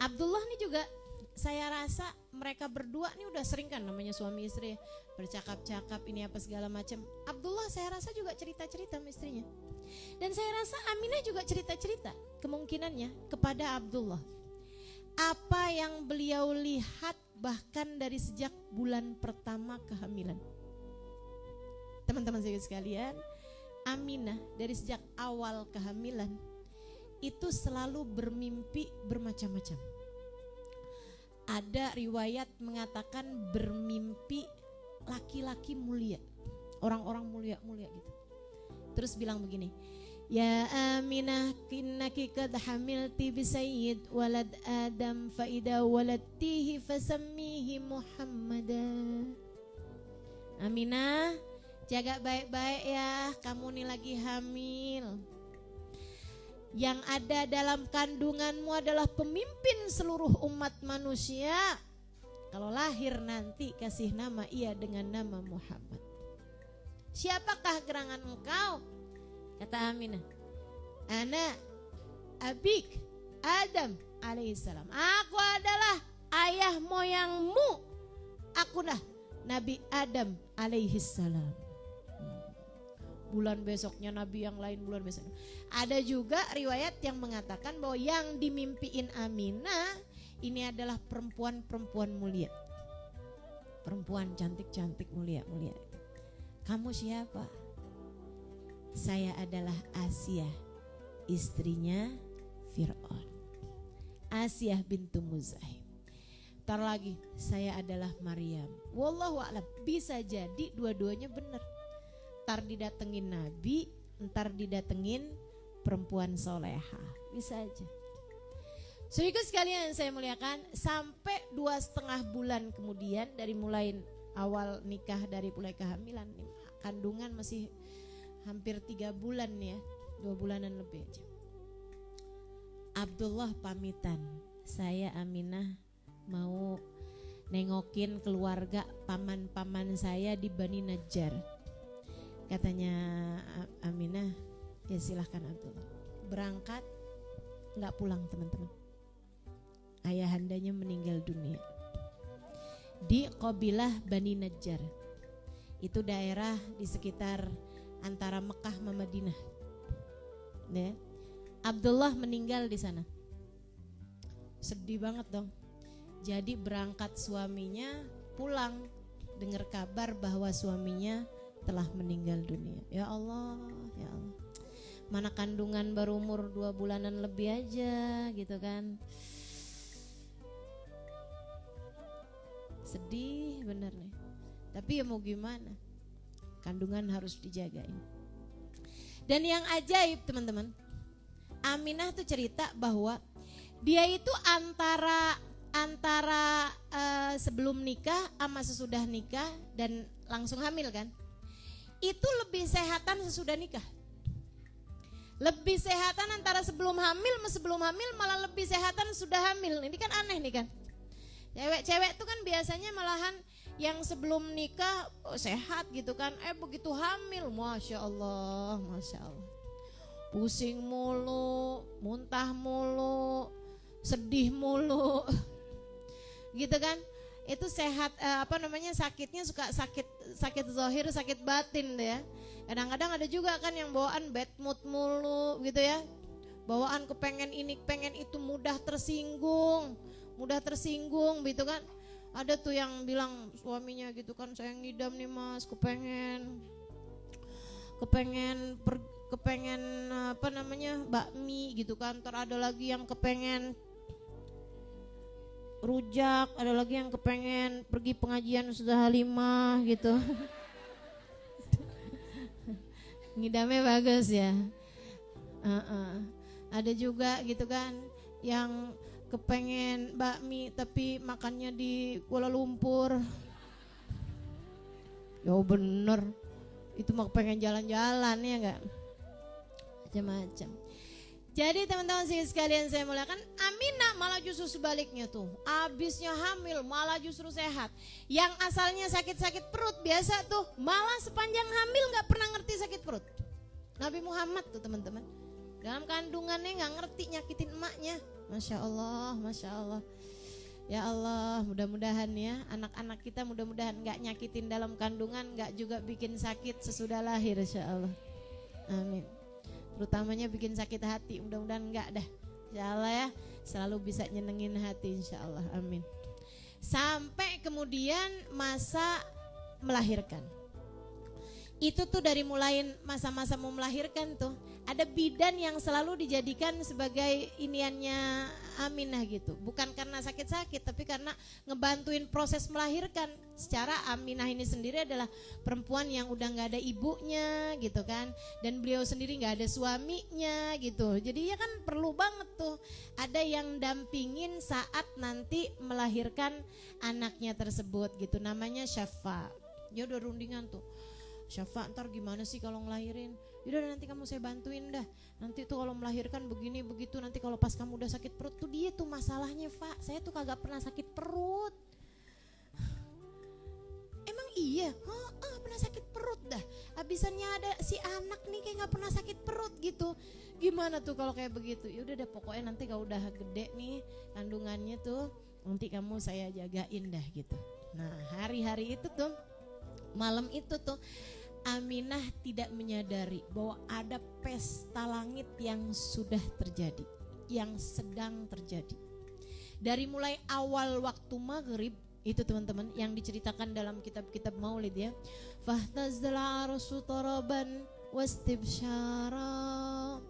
B: Abdullah nih juga saya rasa mereka berdua nih udah sering kan namanya suami istri bercakap-cakap ini apa segala macam. Abdullah saya rasa juga cerita-cerita sama istrinya. Dan saya rasa Aminah juga cerita-cerita kemungkinannya kepada Abdullah. Apa yang beliau lihat bahkan dari sejak bulan pertama kehamilan. Teman-teman sekalian, Aminah dari sejak awal kehamilan itu selalu bermimpi bermacam-macam. Ada riwayat mengatakan bermimpi laki-laki mulia, orang-orang mulia-mulia gitu. Terus bilang begini, ya Aminah innaki qad hamilti bi sayyid walad Adam fa idza waladtihi fasammihi Muhammada. Aminah, jaga baik-baik ya, kamu nih lagi hamil. Yang ada dalam kandunganmu adalah pemimpin seluruh umat manusia. Kalau lahir nanti kasih nama ia dengan nama Muhammad. Siapakah gerangan engkau? Kata Aminah, ana abik Adam alaihissalam. Aku adalah ayah moyangmu. Akulah Nabi Adam alaihissalam. Bulan besoknya Nabi yang lain bulan besoknya. Ada juga riwayat yang mengatakan bahwa yang dimimpiin Aminah ini adalah perempuan-perempuan mulia. Perempuan cantik-cantik mulia-mulia. Kamu siapa? Saya adalah Asia, istrinya Fir'aun. Asia bintu Muzahim. Ntar lagi saya adalah Maryam. Wallahu a'lam, bisa jadi dua-duanya benar. Ntar didatengin Nabi, ntar didatengin perempuan soleha, bisa aja. Saudaraku sekalian saya muliakan, sampai 2,5 bulan kemudian dari mulai awal nikah, dari mulai kehamilan, kandungan masih hampir 3 bulan ya, 2 bulanan lebih aja. Abdullah pamitan, saya Aminah mau nengokin keluarga paman-paman saya di Bani Najjar. Katanya Aminah, ya silahkan Abdullah. Berangkat, gak pulang teman-teman. Ayahandanya meninggal dunia di Qabilah Bani Najjar. Itu daerah di sekitar antara Mekah sama Madinah. Ya. Abdullah meninggal di sana. Sedih banget dong. Jadi berangkat suaminya pulang dengar kabar bahwa suaminya telah meninggal dunia. Ya Allah, ya Allah. Mana kandungan baru umur 2 bulanan lebih aja gitu kan. Sedih bener nih. Tapi ya mau gimana? Kandungan harus dijagain. Dan yang ajaib teman-teman, Aminah tuh cerita bahwa dia itu antara sebelum nikah sama sesudah nikah dan langsung hamil kan. itu lebih sehatan sesudah nikah. Lebih sehatan antara sebelum hamil sama sebelum hamil, malah lebih sehatan sudah hamil. Ini kan aneh nih kan. Cewek-cewek tuh kan biasanya malahan yang sebelum nikah sehat gitu kan. Begitu hamil, Masya Allah, Masya Allah. Pusing mulu, muntah mulu, sedih mulu. Gitu kan. Itu sehat sakitnya suka sakit zahir, sakit batin deh ya. Kadang-kadang ada juga kan yang bawaan bad mood mulu gitu ya. Bawaan kepengen ini, pengen itu, mudah tersinggung gitu kan. Ada tuh yang bilang suaminya gitu kan, saya ngidam nih mas, kepengen bakmi gitu kan. Ntar ada lagi yang kepengen rujak, ada lagi yang kepengen pergi pengajian Ustazah Halimah gitu. Ngidamnya bagus ya. Ada juga gitu kan yang kepengen bakmi tapi makannya di Kuala Lumpur. Ya bener, itu mah kepengen jalan-jalan ya enggak? Macam-macam. Jadi teman-teman sekalian saya muliakan, Aminah malah justru sebaliknya tuh. Abisnya hamil malah justru sehat. Yang asalnya sakit-sakit perut biasa tuh, malah sepanjang hamil gak pernah ngerti sakit perut. Nabi Muhammad tuh teman-teman, dalam kandungannya gak ngerti nyakitin emaknya. Masya Allah, Masya Allah. Ya Allah, mudah-mudahan ya anak-anak kita mudah-mudahan gak nyakitin dalam kandungan, gak juga bikin sakit sesudah lahir insya Allah. Amin. Terutamanya bikin sakit hati, mudah-mudahan enggak dah. Insyaallah ya, selalu bisa nyenengin hati insyaallah. Amin. Sampai kemudian masa melahirkan. Itu tuh dari mulai masa-masa mau melahirkan tuh, ada bidan yang selalu dijadikan sebagai iniannya Aminah gitu. Bukan karena sakit-sakit, tapi karena ngebantuin proses melahirkan. Secara Aminah ini sendiri adalah perempuan yang udah gak ada ibunya gitu kan. Dan beliau sendiri gak ada suaminya gitu. Jadi ya kan perlu banget tuh ada yang dampingin saat nanti melahirkan anaknya tersebut gitu. Namanya Syafa. Ya udah rundingan tuh. Syafa, ntar gimana sih kalau ngelahirin? Yaudah nanti kamu saya bantuin dah. Nanti tuh kalau melahirkan begini begitu. Nanti kalau pas kamu udah sakit perut tuh dia tuh masalahnya, Pak. Saya tuh kagak pernah sakit perut. Emang iya? Pernah sakit perut dah. Abisannya ada si anak nih kayak gak pernah sakit perut gitu. Gimana tuh kalau kayak begitu? Yaudah deh pokoknya nanti kalau udah gede nih kandungannya tuh, nanti kamu saya jagain dah gitu. Nah hari-hari itu tuh, malam itu tuh Aminah tidak menyadari bahwa ada pesta langit yang sudah terjadi, yang sedang terjadi. Dari mulai awal waktu maghrib itu teman-teman yang diceritakan dalam kitab-kitab maulid ya. Fahtazzal arsu taraban wastibsyara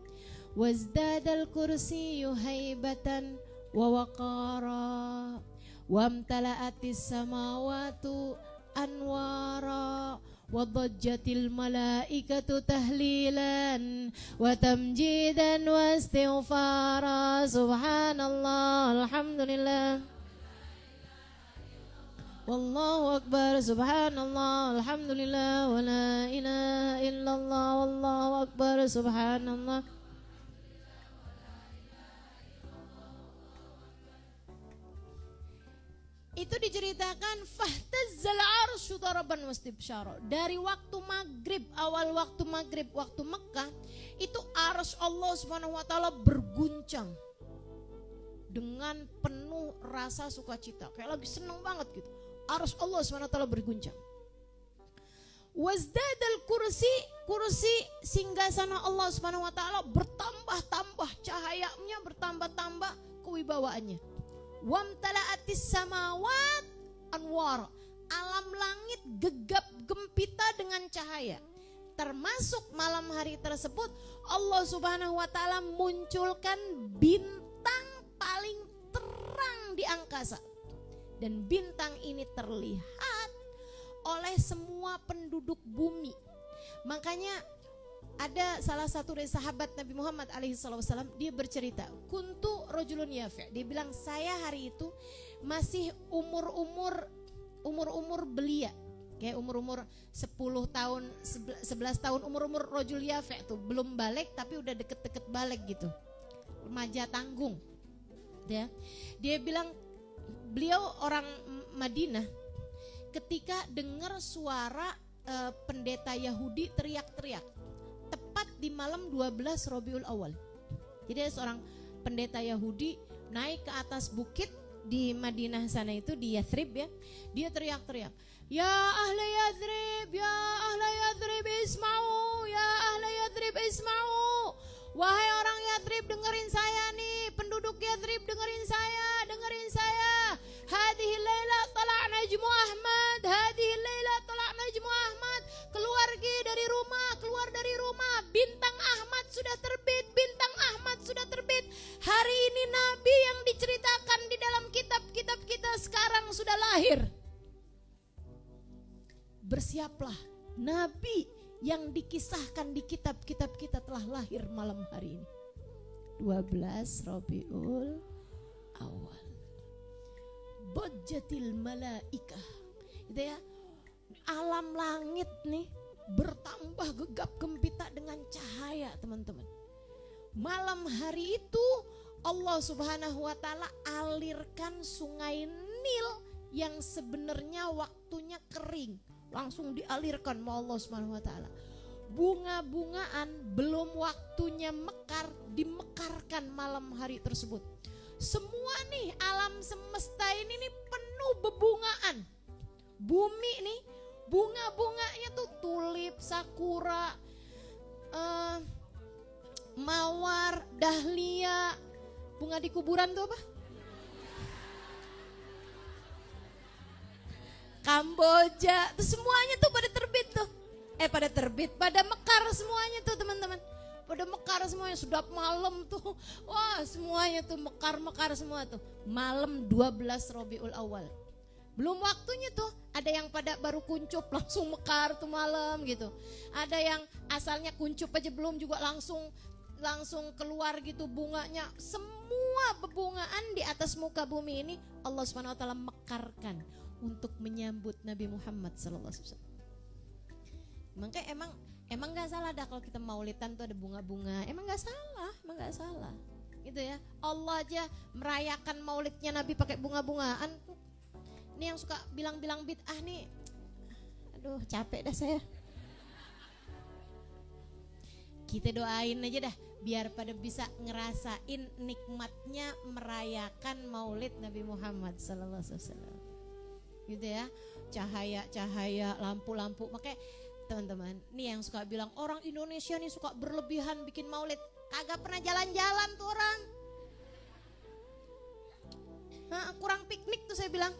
B: wazdadal kursiyyu haibatan wa waqara wamtala'atis samawatu anwara wadajjatil malaikatu tahlilan wa tamjidan wa istighfara subhanallah alhamdulillah wallahu akbar subhanallah alhamdulillah wa la ilaha illallah wallahu akbar subhanallah. Itu diceritakan fahtazzal arsyu daraban wastibsyara. Dari waktu maghrib, awal waktu maghrib, waktu Mekah, itu arsy Allah Subhanahu wa taala berguncang dengan penuh rasa sukacita, kayak lagi seneng banget gitu. Arsy Allah Subhanahu wa taala berguncang. Wazdadal kursi singgasana Allah Subhanahu wa taala bertambah-tambah, cahayanya bertambah-tambah, kewibawaannya. Wamtala'atis samawat anwar, alam langit gegap gempita dengan cahaya. Termasuk malam hari tersebut Allah Subhanahu wa taala munculkan bintang paling terang di angkasa. Dan bintang ini terlihat oleh semua penduduk bumi. Makanya ada salah satu dari sahabat Nabi Muhammad alaihissalam, dia bercerita, kuntu rajulun yafi'. Dia bilang saya hari itu masih umur belia, Ya, umur-umur 10 tahun, 11 tahun, umur-umur rojul yafe tuh, belum balik tapi udah deket-deket balik gitu. Remaja tanggung. Ya. Dia bilang beliau orang Madinah, ketika dengar suara pendeta Yahudi teriak-teriak tepat di malam 12 Rabiul Awal. Jadi ada seorang pendeta Yahudi naik ke atas bukit di Madinah sana itu, di Yathrib ya. Dia teriak-teriak, "Ya ahla Yathrib, ya ahla Yathrib isma'u, ya ahla Yathrib isma'u." Wahai orang Yathrib, dengerin saya nih, penduduk Yathrib dengerin saya, dengerin saya. Hadhihi laila tala' najmu Ahmad, hadhihi laila tala' najmu Ahmad. Keluar dari rumah, keluar dari rumah. Bintang Ahmad sudah terbit, bintang Ahmad sudah terbit. Hari ini Nabi yang diceritakan di dalam kitab-kitab kita sekarang sudah lahir. Bersiaplah, Nabi yang dikisahkan di kitab-kitab kita telah lahir malam hari ini. 12 Rabiul Awal. Bajjatil malaikah. Gitu ya. Alam langit nih bertambah gegap gempita dengan cahaya, teman-teman. Malam hari itu Allah Subhanahu wa taala alirkan sungai Nil yang sebenarnya waktunya kering, langsung dialirkan sama Allah Subhanahu wa taala. Bunga-bungaan belum waktunya mekar, dimekarkan malam hari tersebut. Semua nih alam semesta ini nih penuh bebungaan. Bumi nih bunga-bunganya tuh tulip, sakura, mawar, dahlia. Bunga di kuburan tuh apa? Kamboja. Tuh semuanya tuh pada terbit tuh. Pada terbit, pada mekar semuanya tuh, teman-teman. Pada mekar semuanya, sudah malam tuh. Wah, semuanya tuh mekar-mekar semua tuh. Malam 12 Rabiul Awal. Belum waktunya tuh, ada yang pada baru kuncup langsung mekar tuh malam gitu. Ada yang asalnya kuncup aja belum juga langsung keluar gitu bunganya. Semua bebungaan di atas muka bumi ini Allah Subhanahu wa taala mekarkan untuk menyambut Nabi Muhammad sallallahu alaihi wasallam. Makanya emang enggak salah dah kalau kita maulidan tuh ada bunga-bunga. Emang enggak salah. Gitu ya. Allah aja merayakan maulidnya Nabi pakai bunga-bungaan tuh. Ini yang suka bilang-bilang bid'ah nih, aduh capek dah saya. Kita doain aja dah, biar pada bisa ngerasain nikmatnya merayakan maulid Nabi Muhammad sallallahu alaihi wasallam. Gitu ya, cahaya-cahaya, lampu-lampu. Makanya teman-teman, nih yang suka bilang orang Indonesia nih suka berlebihan bikin maulid, kagak pernah jalan-jalan tuh orang. Kurang piknik tuh saya bilang.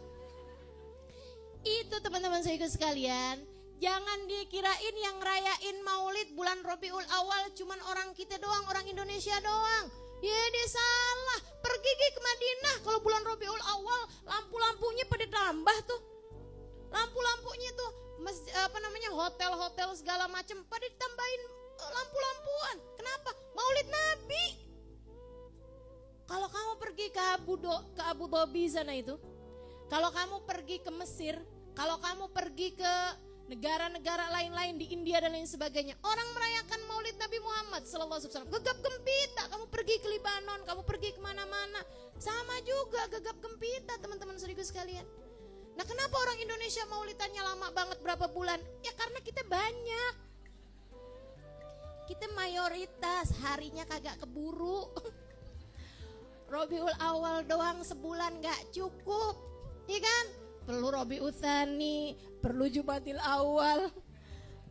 B: Itu teman-teman saya sekalian, jangan dikirain yang rayain maulid bulan Rabiul Awal cuman orang kita doang, orang Indonesia doang. Ya dia salah. Pergi ke Madinah kalau bulan Rabiul Awal, lampu-lampunya pada tambah tuh. Lampu-lampunya tuh hotel-hotel segala macam pada ditambahin lampu-lampuan. Kenapa? Maulid Nabi. Kalau kamu pergi ke Abu Dhabi sana itu, kalau kamu pergi ke Mesir, kalau kamu pergi ke negara-negara lain-lain di India dan lain sebagainya, orang merayakan maulid Nabi Muhammad sallallahu alaihi wasallam gegap gempita. Kamu pergi ke Libanon, kamu pergi kemana-mana, sama juga gegap gempita, teman-teman saudaraku sekalian. Nah, kenapa orang Indonesia maulidannya lama banget, berapa bulan? Ya karena kita banyak, kita mayoritas, harinya kagak keburu. Rabiul Awal doang sebulan gak cukup, iya kan? Perlu Rabiul Tsani, perlu Jumadil Awal,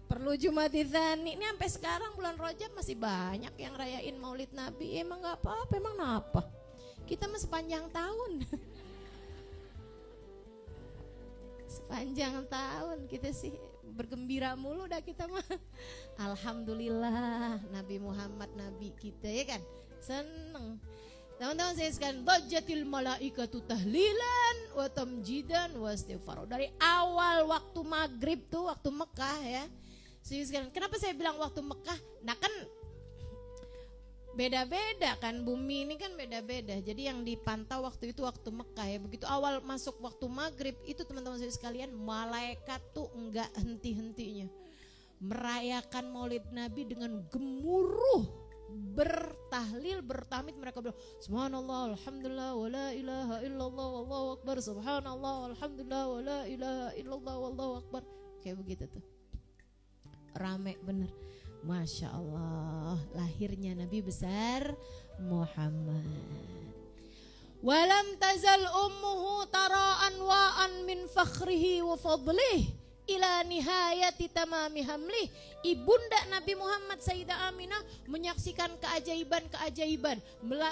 B: perlu Jumadil Tsani. Ini sampai sekarang bulan Rajab masih banyak yang rayain maulid Nabi. Emang gak apa-apa, emang kenapa? Kita mah sepanjang tahun. Sepanjang tahun kita sih bergembira mulu dah kita mah. Alhamdulillah Nabi Muhammad Nabi kita, ya kan? Seneng. Teman-teman saya sekalian, dajjatil malaikatu tahlilan wa tamjidan wa istighfar. Dari awal waktu maghrib tuh, waktu Mekah ya. Saya sekalian, kenapa saya bilang waktu Mekah? Nah kan beda-beda kan, bumi ini kan beda-beda. Jadi yang dipantau waktu itu waktu Mekah ya, begitu awal masuk waktu maghrib itu teman-teman sekalian, malaikat tuh enggak henti-hentinya merayakan Maulid Nabi dengan gemuruh, bertahlil, bertahmid. Mereka bilang subhanallah alhamdulillah wala ilaha illallah wallahu akbar, subhanallah alhamdulillah wala ilaha illallah wallahu akbar. Kayak begitu tuh, rame bener. Masya Allah, lahirnya Nabi besar Muhammad. Walam tazal ummuhu tara'an wa'an min fakhrihi wa fadlih ila nihayati tamami hamlih. Ibunda Nabi Muhammad Sayyidah Aminah menyaksikan keajaiban-keajaiban,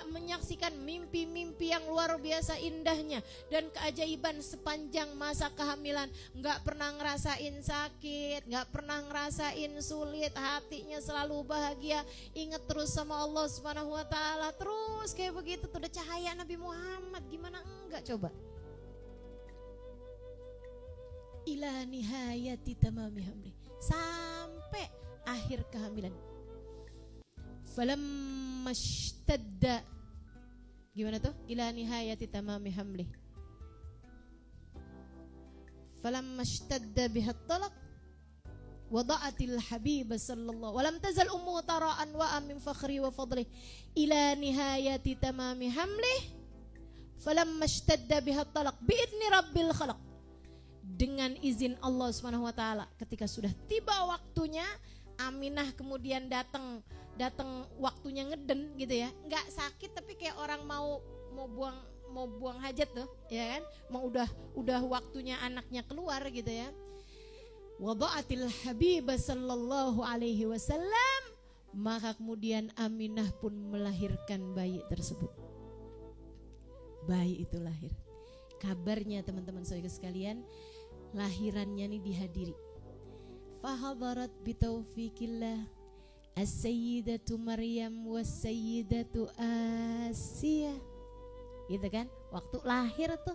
B: menyaksikan mimpi-mimpi yang luar biasa indahnya dan keajaiban sepanjang masa kehamilan. Enggak pernah ngerasain sakit, enggak pernah ngerasain sulit, hatinya selalu bahagia, ingat terus sama Allah Subhanahu wa taala. Terus kayak begitu tuh, udah cahaya Nabi Muhammad, gimana enggak coba? Ila nihayati tamami hamli, sampai akhir kehamilan. Falamma ishtadda, gimana tuh? Ila nihayati tamami hamli. Falamma ishtadda biha talaq wada'atil habib sallallahu walam tazal ummu tara'an wa min fakhri wa fadli ila nihayati tamami hamli. Falamma ishtadda biha talaq bi'idni rabbil khalaq, dengan izin Allah Subhanahu wa taala. Ketika sudah tiba waktunya, Aminah kemudian datang waktunya ngeden gitu ya. Enggak sakit tapi kayak orang mau buang hajat tuh, ya kan? Mau udah waktunya anaknya keluar gitu ya. Wada'atil habib sallallahu alaihi wasallam, maka kemudian Aminah pun melahirkan bayi tersebut. Bayi itu lahir. Kabarnya teman-teman saudara sekalian, lahirannya nih dihadiri. Fahadarat bitaufikillah as-sayyidatu Maryam was-sayyidatu Asiyah. Gitu kan? Waktu lahir tuh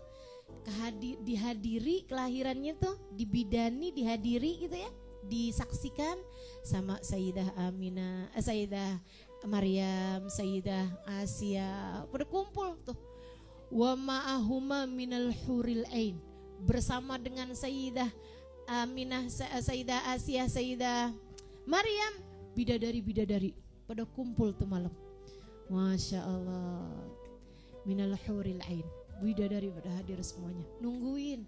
B: dihadiri, kelahirannya tuh dibidani, dihadiri gitu ya, disaksikan sama Sayyidah Aminah, Sayyidah Maryam, Sayyidah Asiyah, pada kumpul tuh. Wa ma'ahuma minal huril ain, bersama dengan Sayyidah Aminah, Sayyidah Asiyah, Sayyidah Maryam, bidadari-bidadari pada kumpul tuh malam. Masya Allah, minal huril ain, bidadari pada hadir semuanya, nungguin.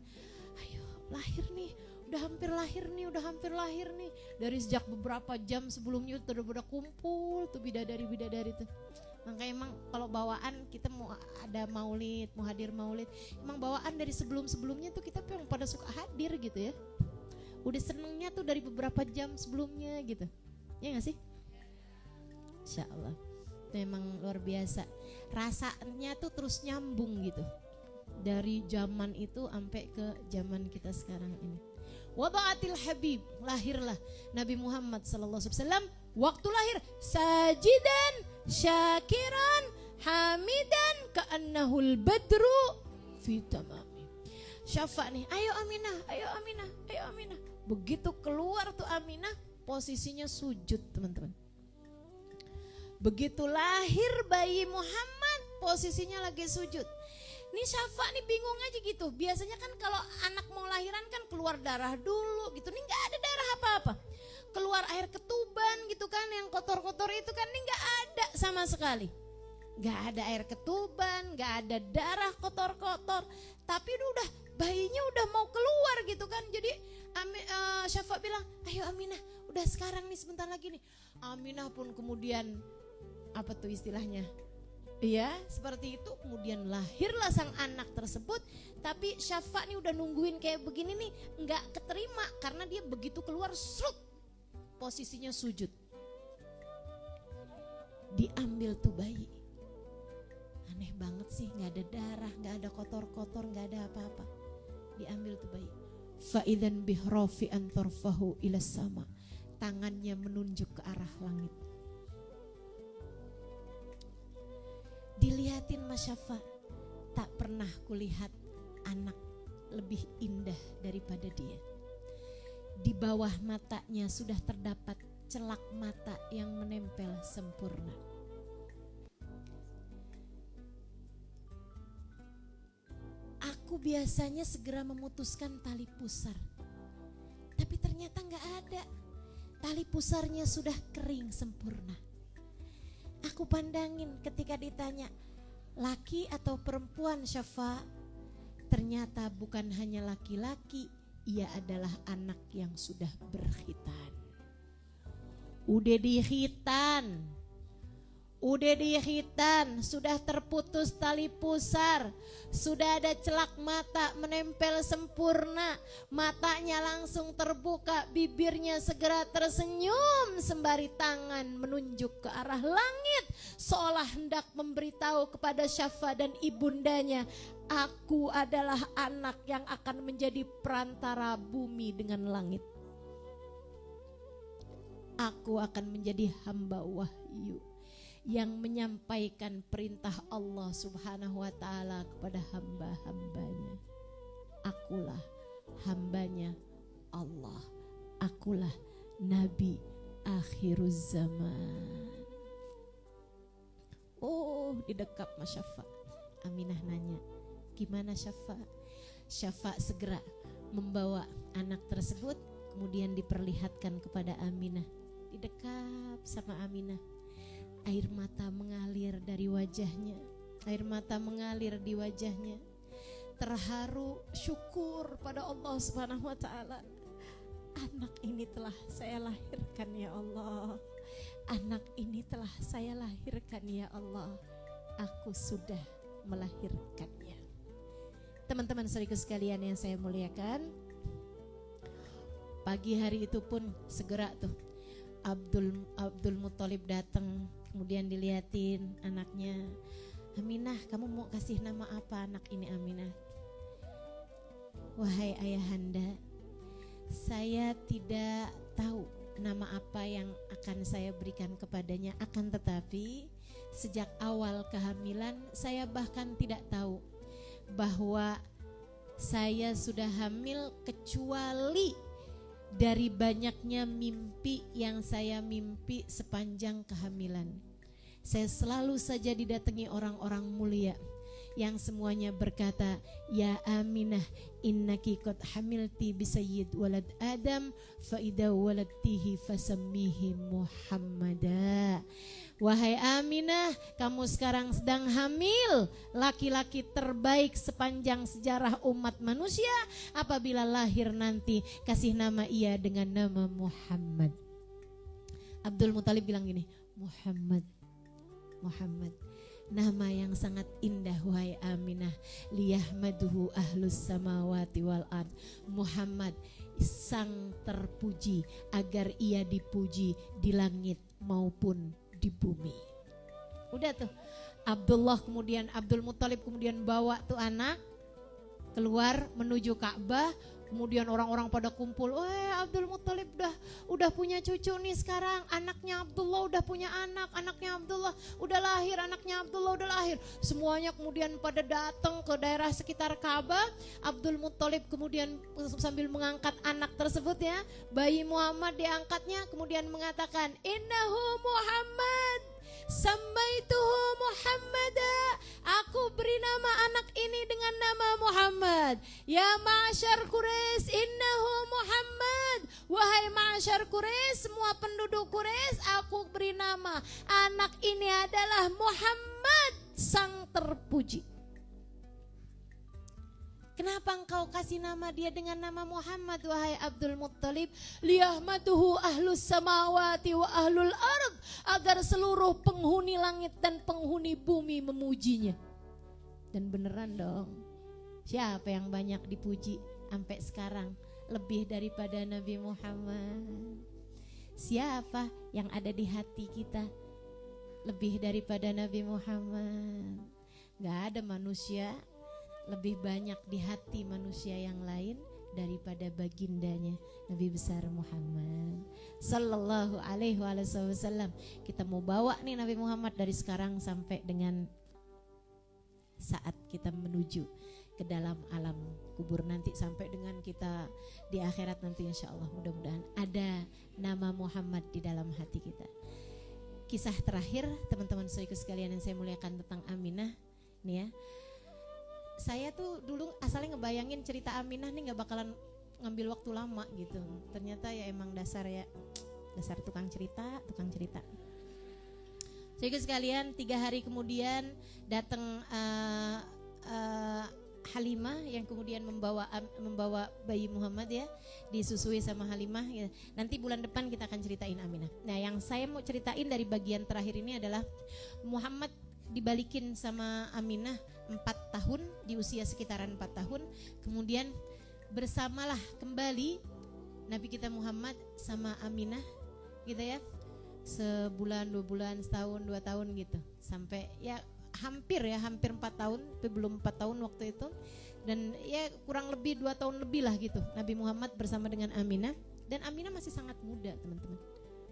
B: Ayo lahir nih, udah hampir lahir nih. Dari sejak beberapa jam sebelumnya udah pada kumpul tuh bidadari-bidadari tuh. Makanya emang kalau bawaan kita mau ada maulid, mau hadir maulid, emang bawaan dari sebelum-sebelumnya tuh kita memang pada suka hadir gitu ya. Udah senengnya tuh dari beberapa jam sebelumnya gitu. Ya gak sih? Insya Allah. Memang luar biasa. Rasanya tuh terus nyambung gitu. Dari zaman itu sampai ke zaman kita sekarang ini. Wada'atil habib, lahirlah Nabi Muhammad sallallahu alaihi wasallam. Waktu lahir sajidan syakiran hamidan ka'annahul badru fi tamami. Syafa nih, ayo Aminah, ayo Aminah, ayo Aminah. Begitu keluar tuh Aminah, posisinya sujud teman-teman. Begitu lahir bayi Muhammad, posisinya lagi sujud. Nih Syafa nih bingung aja gitu. Biasanya kan kalau anak mau lahiran kan keluar darah dulu gitu. Nih gak ada darah apa-apa. Keluar air ketuban gitu kan, yang kotor-kotor itu kan nih gak ada sama sekali. Gak ada air ketuban, gak ada darah kotor-kotor. Tapi udah bayinya udah mau keluar gitu kan. Jadi Syafa bilang, ayo Aminah, udah sekarang nih sebentar lagi nih. Aminah pun kemudian, apa tuh istilahnya? Iya, seperti itu. Kemudian lahirlah sang anak tersebut. Tapi Syafa nih udah nungguin kayak begini nih, nggak keterima karena dia begitu keluar, srut, posisinya sujud. Diambil tuh bayi. Aneh banget sih, nggak ada darah, nggak ada kotor-kotor, nggak ada apa-apa. Diambil tuh bayi. Faidan bihrafi'an tarfahu ila sama. Tangannya menunjuk ke arah langit. Dilihatin Mas Syafa, tak pernah kulihat anak lebih indah daripada dia. Di bawah matanya sudah terdapat celak mata yang menempel sempurna. Aku biasanya segera memutuskan tali pusar, tapi ternyata gak ada. Tali pusarnya sudah kering sempurna. Aku pandangin ketika ditanya, laki atau perempuan Syafa? Ternyata bukan hanya laki-laki, ia adalah anak yang sudah berkhitan. Udah dihitan, sudah terputus tali pusar, sudah ada celak mata menempel sempurna, matanya langsung terbuka, bibirnya segera tersenyum sembari tangan menunjuk ke arah langit, seolah hendak memberitahu kepada Syafa dan ibundanya, aku adalah anak yang akan menjadi perantara bumi dengan langit. Aku akan menjadi hamba wahyu yang menyampaikan perintah Allah subhanahu wa ta'ala kepada hamba-hambanya. Akulah hambanya Allah. Akulah Nabi akhiruz zaman. Oh, didekap Mas Syafa. Aminah nanya, gimana Syafa? Syafa segera membawa anak tersebut, kemudian diperlihatkan kepada Aminah. Didekap sama Aminah. Air mata mengalir dari wajahnya, air mata mengalir di wajahnya. Terharu, syukur pada Allah subhanahu wa ta'ala. Anak ini telah saya lahirkan ya Allah. Anak ini telah saya lahirkan ya Allah. Aku sudah melahirkannya. Teman-teman saudaraku sekalian yang saya muliakan, pagi hari itu pun segera tuh Abdul Muthalib datang. Kemudian dilihatin anaknya, Aminah, kamu mau kasih nama apa anak ini Aminah? Wahai ayahanda, saya tidak tahu nama apa yang akan saya berikan kepadanya. Akan tetapi sejak awal kehamilan saya bahkan tidak tahu bahwa saya sudah hamil kecuali dari banyaknya mimpi yang saya mimpi sepanjang kehamilan. Saya selalu saja didatangi orang-orang mulia yang semuanya berkata, ya Aminah, innaki qad hamilti bisayyid walad Adam fa idza waladtihi fasammihi Muhammada. Wahai Aminah, kamu sekarang sedang hamil laki-laki terbaik sepanjang sejarah umat manusia. Apabila lahir nanti, kasih nama ia dengan nama Muhammad. Abdul Muthalib bilang gini, Muhammad, nama yang sangat indah wahai Aminah. Liyahmaduhu ahlus samawati wal ard. Muhammad, sang terpuji, agar ia dipuji di langit maupun di bumi. Udah tuh Abdul Muthalib kemudian bawa tuh anak keluar menuju Ka'bah. Kemudian orang-orang pada kumpul, Abdul Muthalib udah punya cucu nih sekarang. Anaknya Abdullah udah punya anak, anaknya Abdullah udah lahir, anaknya Abdullah udah lahir. Semuanya kemudian pada datang ke daerah sekitar Ka'bah. Abdul Muthalib kemudian sambil mengangkat anak tersebut ya, bayi Muhammad diangkatnya, kemudian mengatakan, Innahu Muhammad, sammaituhu Muhammada. Aku beri nama anak ini dengan nama Muhammad. Ya ma'asyar Quraisy, innahu Muhammad. Wahai ma'asyar Quraisy, semua penduduk Quraisy, aku beri nama anak ini adalah Muhammad, sang terpuji. Kenapa engkau kasih nama dia dengan nama Muhammad wahai Abdul Muthalib? Liyahmaduhu ahlus samawati wa ahlul ard, agar seluruh penghuni langit dan penghuni bumi memujinya. Dan beneran dong, siapa yang banyak dipuji sampai sekarang lebih daripada Nabi Muhammad? Siapa yang ada di hati kita lebih daripada Nabi Muhammad? Gak ada manusia lebih banyak di hati manusia yang lain daripada bagindanya Nabi besar Muhammad sallallahu alaihi wasallam. Kita mau bawa nih Nabi Muhammad dari sekarang sampai dengan saat kita menuju ke dalam alam kubur nanti, sampai dengan kita di akhirat nanti, insya Allah mudah-mudahan ada nama Muhammad di dalam hati kita. Kisah terakhir teman-teman saudaraku sekalian yang saya muliakan tentang Aminah nih ya. saya tuh dulu asalnya ngebayangin cerita Aminah nih nggak bakalan ngambil waktu lama gitu. Ternyata ya emang dasar tukang cerita. Jadi sekalian 3 hari kemudian datang Halimah yang kemudian membawa bayi Muhammad ya, disusui sama Halimah ya. Nanti bulan depan kita akan ceritain Aminah. Nah, yang saya mau ceritain dari bagian terakhir ini adalah Muhammad dibalikin sama Aminah 4 tahun, di usia sekitaran 4 tahun. Kemudian bersamalah kembali Nabi kita Muhammad sama Aminah gitu ya, sebulan, 2 bulan, setahun, 2 tahun gitu, sampai ya hampir 4 tahun, tapi belum 4 tahun waktu itu. Dan ya kurang lebih 2 tahun lebih lah gitu Nabi Muhammad bersama dengan Aminah. Dan Aminah masih sangat muda teman-teman,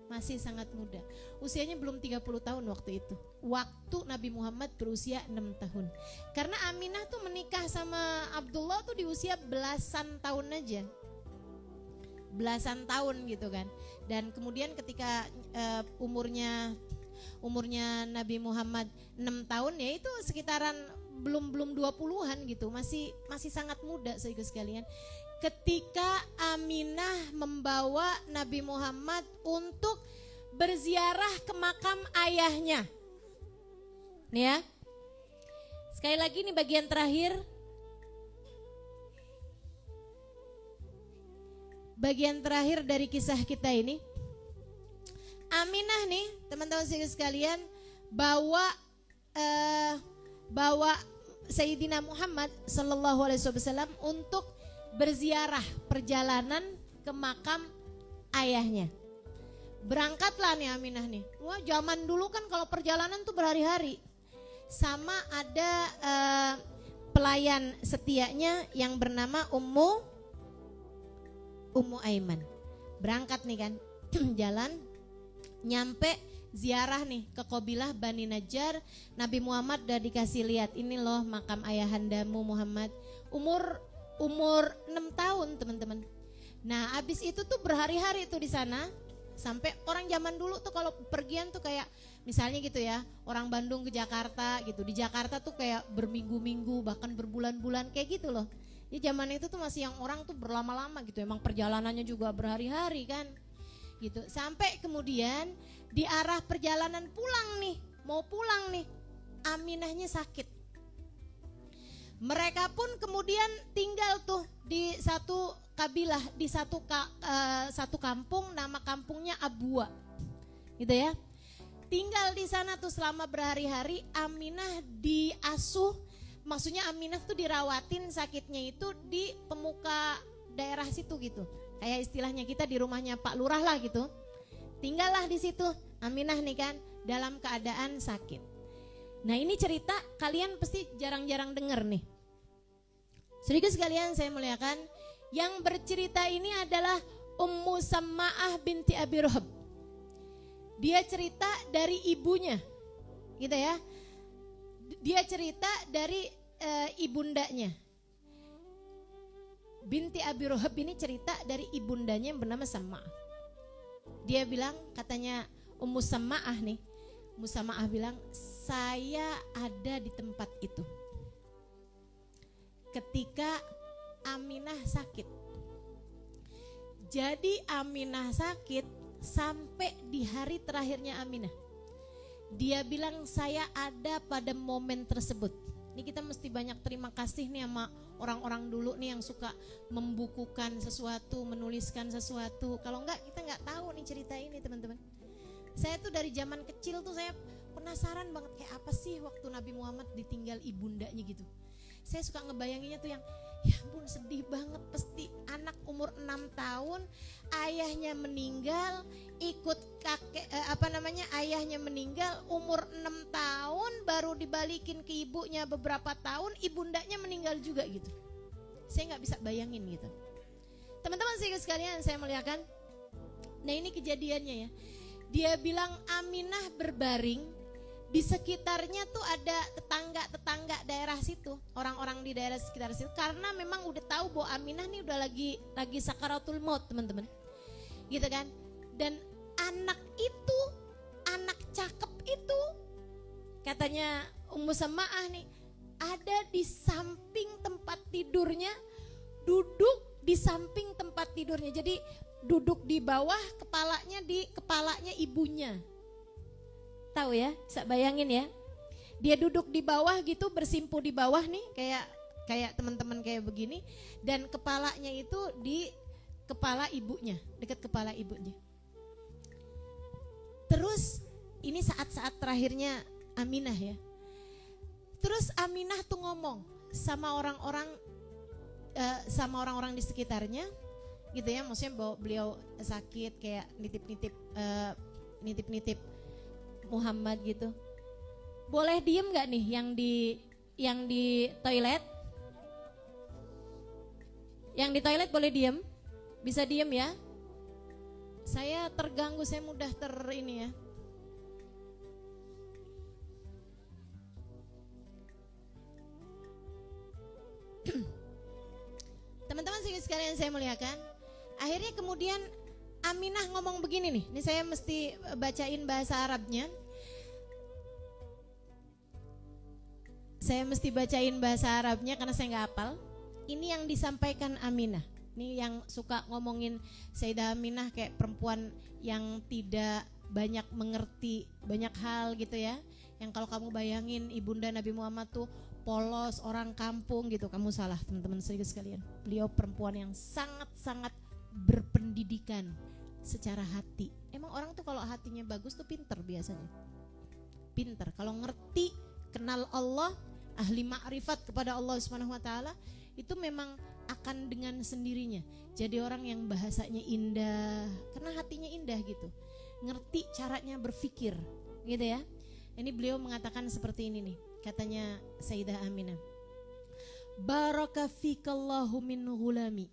B: masih sangat muda, usianya belum 30 tahun waktu itu, waktu Nabi Muhammad berusia 6 tahun. Karena Aminah tuh menikah sama Abdullah tuh di usia belasan tahun aja, belasan tahun gitu kan. Dan kemudian ketika umurnya Nabi Muhammad 6 tahun, ya itu sekitaran belum 20-an gitu, masih sangat muda saudara sekalian. Ketika Aminah membawa Nabi Muhammad untuk berziarah ke makam ayahnya. Nih ya. Sekali lagi nih bagian terakhir. Bagian terakhir dari kisah kita ini. Aminah nih, teman-teman sekalian, bawa Sayyidina Muhammad sallallahu alaihi wasallam untuk berziarah, perjalanan ke makam ayahnya. Berangkatlah nih Aminah nih. Wah, zaman dulu kan kalau perjalanan tuh berhari-hari. Sama ada pelayan setianya yang bernama Ummu Aiman. Berangkat nih kan, jalan, nyampe ziarah nih ke kabilah Bani Najjar. Nabi Muhammad udah dikasih lihat, ini loh makam ayahandamu Muhammad. Umur 6 tahun teman-teman. Nah abis itu tuh berhari-hari tuh di sana. Sampai orang zaman dulu tuh kalau pergian tuh kayak misalnya gitu ya, orang Bandung ke Jakarta gitu. Di Jakarta tuh kayak berminggu-minggu bahkan berbulan-bulan kayak gitu loh. Di zaman itu tuh masih yang orang tuh berlama-lama gitu. Emang perjalanannya juga berhari-hari kan gitu. Sampai kemudian di arah perjalanan pulang nih, mau pulang nih, Aminahnya sakit. Mereka pun kemudian tinggal tuh di satu kabilah, di satu kampung, nama kampungnya Abua, gitu ya. Tinggal di sana tuh selama berhari-hari. Aminah diasuh, maksudnya Aminah tuh dirawatin sakitnya itu di pemuka daerah situ gitu. Kayak istilahnya kita di rumahnya Pak Lurah lah gitu. Tinggallah di situ Aminah nih kan, dalam keadaan sakit. Nah ini cerita kalian pasti jarang-jarang dengar nih. Sedikit sekalian saya muliakan, yang bercerita ini adalah Ummu Samma'ah binti Abi Rohab. Dia cerita dari ibunya, gitu ya. Dia cerita dari ibundanya. Binti Abi Rohab ini cerita dari ibundanya yang bernama Samma'ah. Dia bilang, katanya Ummu Samma'ah nih, Ummu Samma'ah bilang, saya ada di tempat itu ketika Aminah sakit. Jadi Aminah sakit sampai di hari terakhirnya Aminah. Dia bilang saya ada pada momen tersebut. Ini kita mesti banyak terima kasih nih sama orang-orang dulu nih yang suka membukukan sesuatu, menuliskan sesuatu. Kalau enggak kita enggak tahu nih cerita ini teman-teman. Saya tuh dari zaman kecil tuh saya penasaran banget kayak apa sih waktu Nabi Muhammad ditinggal ibundanya gitu. Saya suka ngebayanginnya tuh yang ya ampun sedih banget, pasti anak umur 6 tahun ayahnya meninggal, ikut ayahnya meninggal umur 6 tahun baru dibalikin ke ibunya beberapa tahun, ibundanya meninggal juga gitu. Saya nggak bisa bayangin gitu. Teman-teman sekalian saya muliakan. Nah ini kejadiannya ya. Dia bilang Aminah berbaring, di sekitarnya tuh ada tetangga daerah situ, orang-orang di daerah sekitar situ, karena memang udah tahu bahwa Aminah nih udah lagi sakaratul maut teman-teman, gitu kan. Dan anak itu, anak cakep itu, katanya Ummu Samma'ah nih, ada di samping tempat tidurnya, duduk di samping tempat tidurnya. Jadi duduk di bawah, kepalanya di kepalanya ibunya. Tahu ya, bisa bayangin ya. Dia duduk di bawah gitu, bersimpu di bawah nih, kayak teman-teman kayak begini, dan kepalanya itu di kepala ibunya, dekat kepala ibunya. Terus ini saat-saat terakhirnya Aminah ya. Terus Aminah tuh ngomong sama orang-orang di sekitarnya, gitu ya. Maksudnya bahwa beliau sakit, kayak nitip-nitip Muhammad gitu. Boleh diem nggak nih yang di toilet? Yang di toilet boleh diem? Bisa diem ya? Saya terganggu, saya mudah ini ya. Teman-teman sekalian saya muliakan. Akhirnya kemudian Aminah ngomong begini nih. Ini saya mesti bacain bahasa Arabnya. Saya mesti bacain bahasa Arabnya karena saya nggak hafal. Ini yang disampaikan Aminah. Ini yang suka ngomongin Sayyidah Aminah kayak perempuan yang tidak banyak mengerti banyak hal gitu ya. Yang kalau kamu bayangin ibunda Nabi Muhammad tuh polos, orang kampung gitu, kamu salah teman-teman sekalian. Beliau perempuan yang sangat-sangat berpendidikan secara hati. Emang orang tuh kalau hatinya bagus tuh pinter biasanya. Pinter, kalau ngerti, kenal Allah, ahli ma'rifat kepada Allah Subhanahu wa taala, itu memang akan dengan sendirinya jadi orang yang bahasanya indah karena hatinya indah gitu. Ngerti caranya berpikir, gitu ya. Ini beliau mengatakan seperti ini nih, katanya Sayyidah Aminah. Baraka fikallahu min ghulami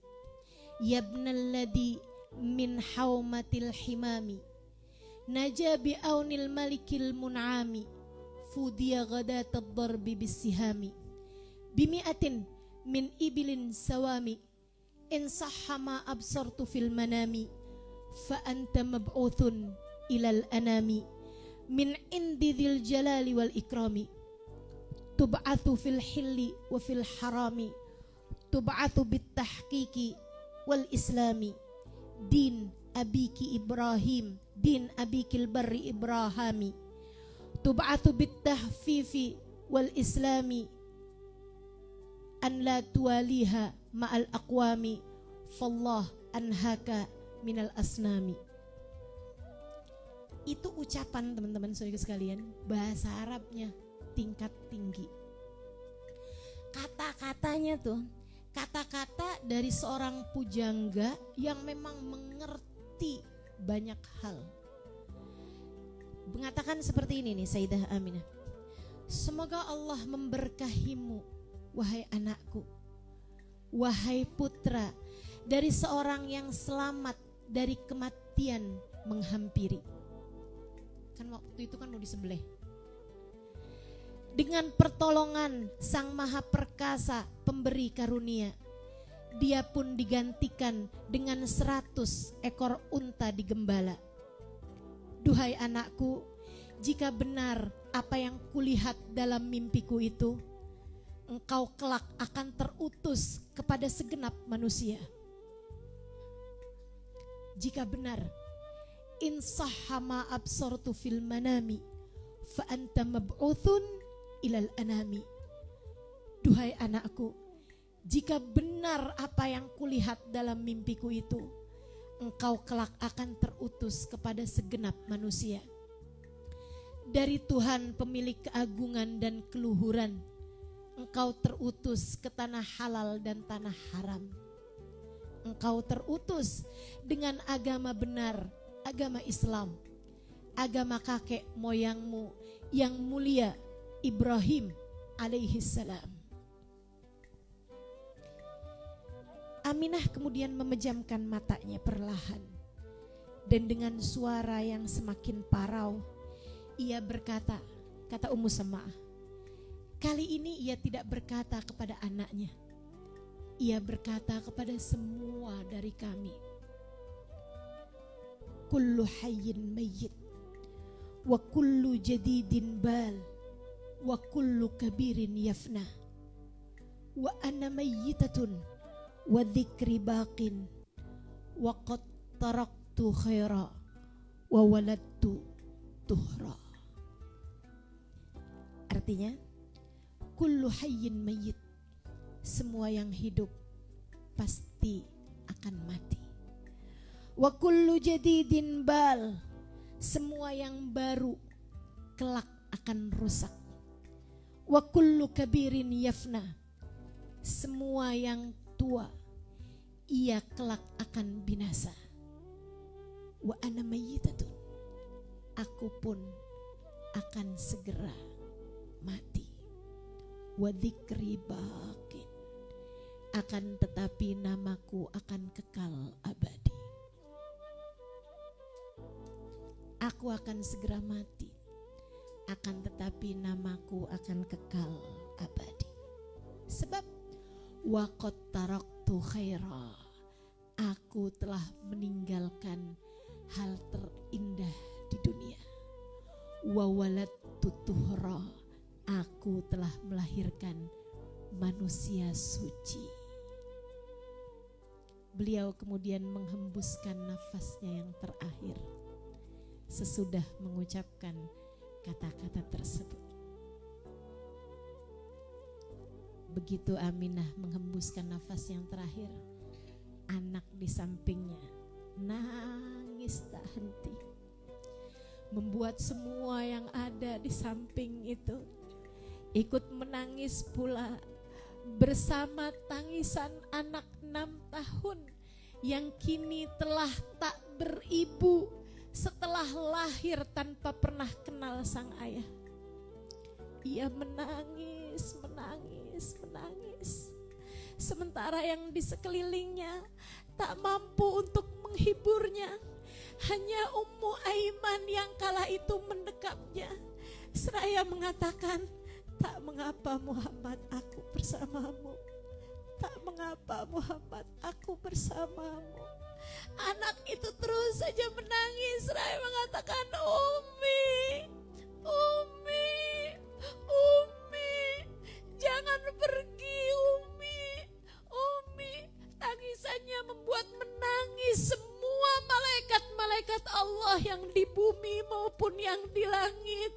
B: yabnalladhi min haumatil himami naja bi'aunil malikil mun'ami fudiya ghadatad darbi bisihami bimi'atin min ibilin sawami in sahha absartu fil manami fa anta mab'uthun ilal anami min indi dzil jalali wal ikrami tub'athu fil hilli wa fil harami tub'athu bit tahqiqi wal islami din abiki Ibrahim din abikil barri Ibrahami tub'athu bit tahfifi wal islami an la tuwaliha ma'al aqwami fallah anhaka minal asnami. Itu ucapan teman-teman saudara sekalian, bahasa Arabnya tingkat tinggi. Kata-katanya tuh kata-kata dari seorang pujangga yang memang mengerti banyak hal. Mengatakan seperti ini nih Sayyidah Aminah. Semoga Allah memberkahimu wahai anakku, wahai putra, dari seorang yang selamat dari kematian menghampiri. Kan waktu itu kan mau disembelih. Dengan pertolongan Sang Maha Perkasa pemberi karunia, dia pun digantikan dengan 100 ekor unta digembala. Duhai anakku, jika benar apa yang kulihat dalam mimpiku itu, engkau kelak akan terutus kepada segenap manusia. Jika benar, in sahama absortu fil manami fa anta mab'uthun ilal anami. Duhai anakku, jika benar apa yang kulihat dalam mimpiku itu, engkau kelak akan terutus kepada segenap manusia. Dari Tuhan pemilik keagungan dan keluhuran, engkau terutus ke tanah halal dan tanah haram. Engkau terutus dengan agama benar, agama Islam, agama kakek moyangmu yang mulia Ibrahim alaihissalam. Aminah kemudian memejamkan matanya perlahan, dan dengan suara yang semakin parau ia berkata, kata Ummu Sama'ah, kali ini ia tidak berkata kepada anaknya, ia berkata kepada semua dari kami. Kullu hayyin mayyit wa kullu jadidin bal wa kullu kabirin yafna. wa ana mayyitatun wa dzikri baqin wa qad taraktu khaira wa waladtu tuhra. Artinya, kullu hayyin mayyit, semua yang hidup pasti akan mati. Wa kullu jadidin bal, semua yang baru kelak akan rusak. Wa kullu kabirin yafna, semua yang tua ia kelak akan binasa. Wa ana mayyitatun, aku pun akan segera mati. Wa dzikri baqin, akan tetapi namaku akan kekal abadi. Aku akan segera mati, akan tetapi namaku akan kekal abadi. Sebab wa qad taraktu khaira, aku telah meninggalkan hal terindah di dunia. Wa waladtu tuhra, aku telah melahirkan manusia suci. Beliau kemudian menghembuskan nafasnya yang terakhir sesudah mengucapkan kata-kata tersebut. Begitu Aminah menghembuskan nafas yang terakhir, anak di sampingnya nangis tak henti, membuat semua yang ada di samping itu ikut menangis pula bersama tangisan anak 6 tahun yang kini telah tak beribu setelah lahir tanpa pernah kenal sang ayah. Ia menangis, menangis, menangis. Sementara yang di sekelilingnya tak mampu untuk menghiburnya. Hanya Ummu Aiman yang kala itu mendekapnya seraya mengatakan, tak mengapa Muhammad, aku bersamamu. Tak mengapa Muhammad, aku bersamamu. Anak itu terus saja menangis seraya mengatakan, Umi, Umi, Umi, jangan pergi Umi, Umi. Tangisannya membuat menangis semua malaikat-malaikat Allah yang di bumi maupun yang di langit.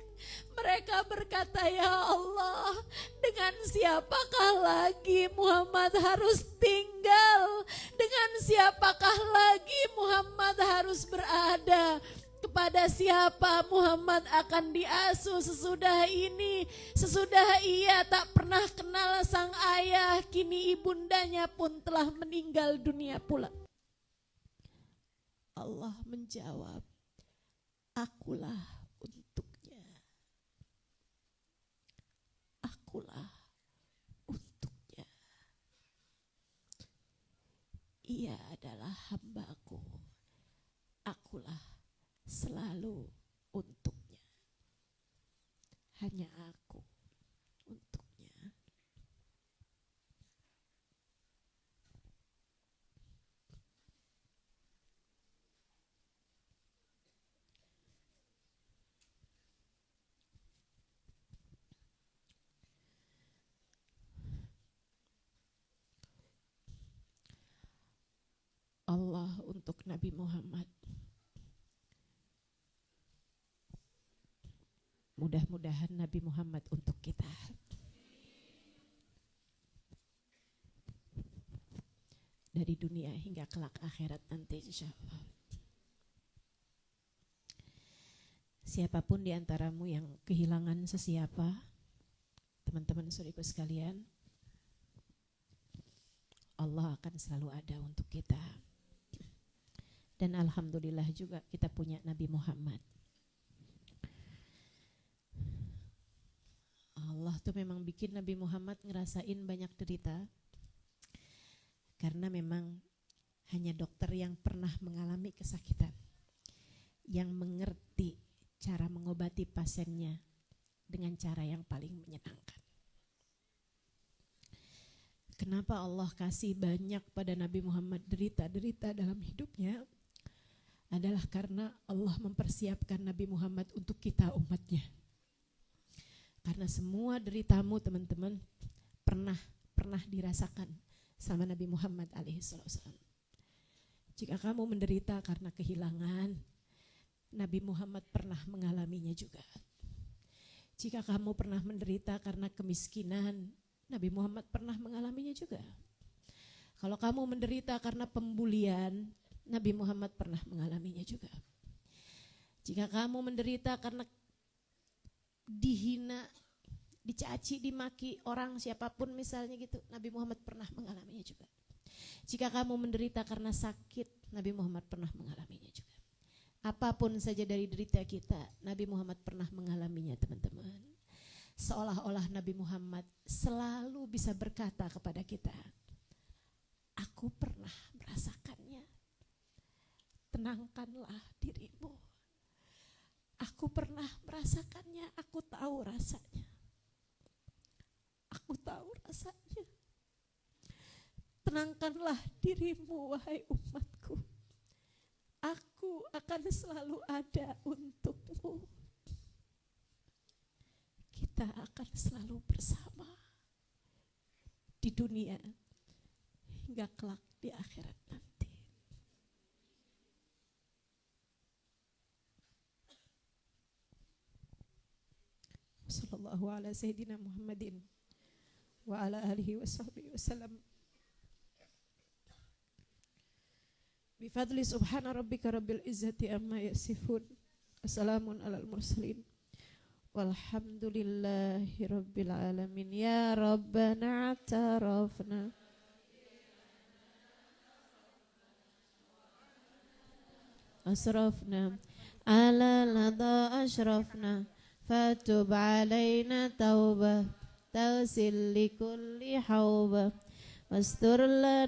B: Mereka berkata, ya Allah, dengan siapakah lagi Muhammad harus tinggal? Dengan siapakah lagi Muhammad harus berada? Kepada siapa Muhammad akan diasuh sesudah ini? Sesudah ia tak pernah kenal sang ayah, kini ibundanya pun telah meninggal dunia pula. Allah menjawab, akulah untuknya. Akulah untuknya. Ia adalah hambaku. Akulah selalu untuknya. Hanya aku untuknya. Allah untuk Nabi Muhammad. Mudah-mudahan Nabi Muhammad untuk kita. Dari dunia hingga kelak akhirat nanti insya Allah. Siapapun di antaramu yang kehilangan sesiapa, teman-teman saudaraku sekalian, Allah akan selalu ada untuk kita. Dan alhamdulillah juga kita punya Nabi Muhammad. Allah tuh memang bikin Nabi Muhammad ngerasain banyak derita. Karena memang hanya dokter yang pernah mengalami kesakitan, yang mengerti cara mengobati pasiennya dengan cara yang paling menyenangkan. Kenapa Allah kasih banyak pada Nabi Muhammad derita-derita dalam hidupnya? Adalah karena Allah mempersiapkan Nabi Muhammad untuk kita umatnya. Karena semua deritamu teman-teman pernah pernah dirasakan sama Nabi Muhammad alaihissalam. Jika kamu menderita karena kehilangan, Nabi Muhammad pernah mengalaminya juga. Jika kamu pernah menderita karena kemiskinan, Nabi Muhammad pernah mengalaminya juga. Kalau kamu menderita karena pembulian, Nabi Muhammad pernah mengalaminya juga. Jika kamu menderita karena dihina, dicaci, dimaki orang siapapun misalnya gitu, Nabi Muhammad pernah mengalaminya juga. Jika kamu menderita karena sakit, Nabi Muhammad pernah mengalaminya juga. Apapun saja dari derita kita, Nabi Muhammad pernah mengalaminya, teman-teman. Seolah-olah Nabi Muhammad selalu bisa berkata kepada kita, aku pernah merasakannya. Tenangkanlah dirimu. Aku pernah merasakannya, aku tahu rasanya. Aku tahu rasanya. Tenangkanlah dirimu, wahai umatku. Aku akan selalu ada untukmu. Kita akan selalu bersama di dunia hingga kelak di akhirat nanti. Sallallahu ala sayyidina Muhammadin wa ala alihi wa sahbihi wasallam. Bifadli subhana rabbika rabbil izzati amma yasifun. Assalamun alal mursalin. Walhamdulillahi rabbil alamin. Ya Rabbana atarafna asrafna ala lada ashrafna fatub alaina tauba tawsil likulli hawba wastur lana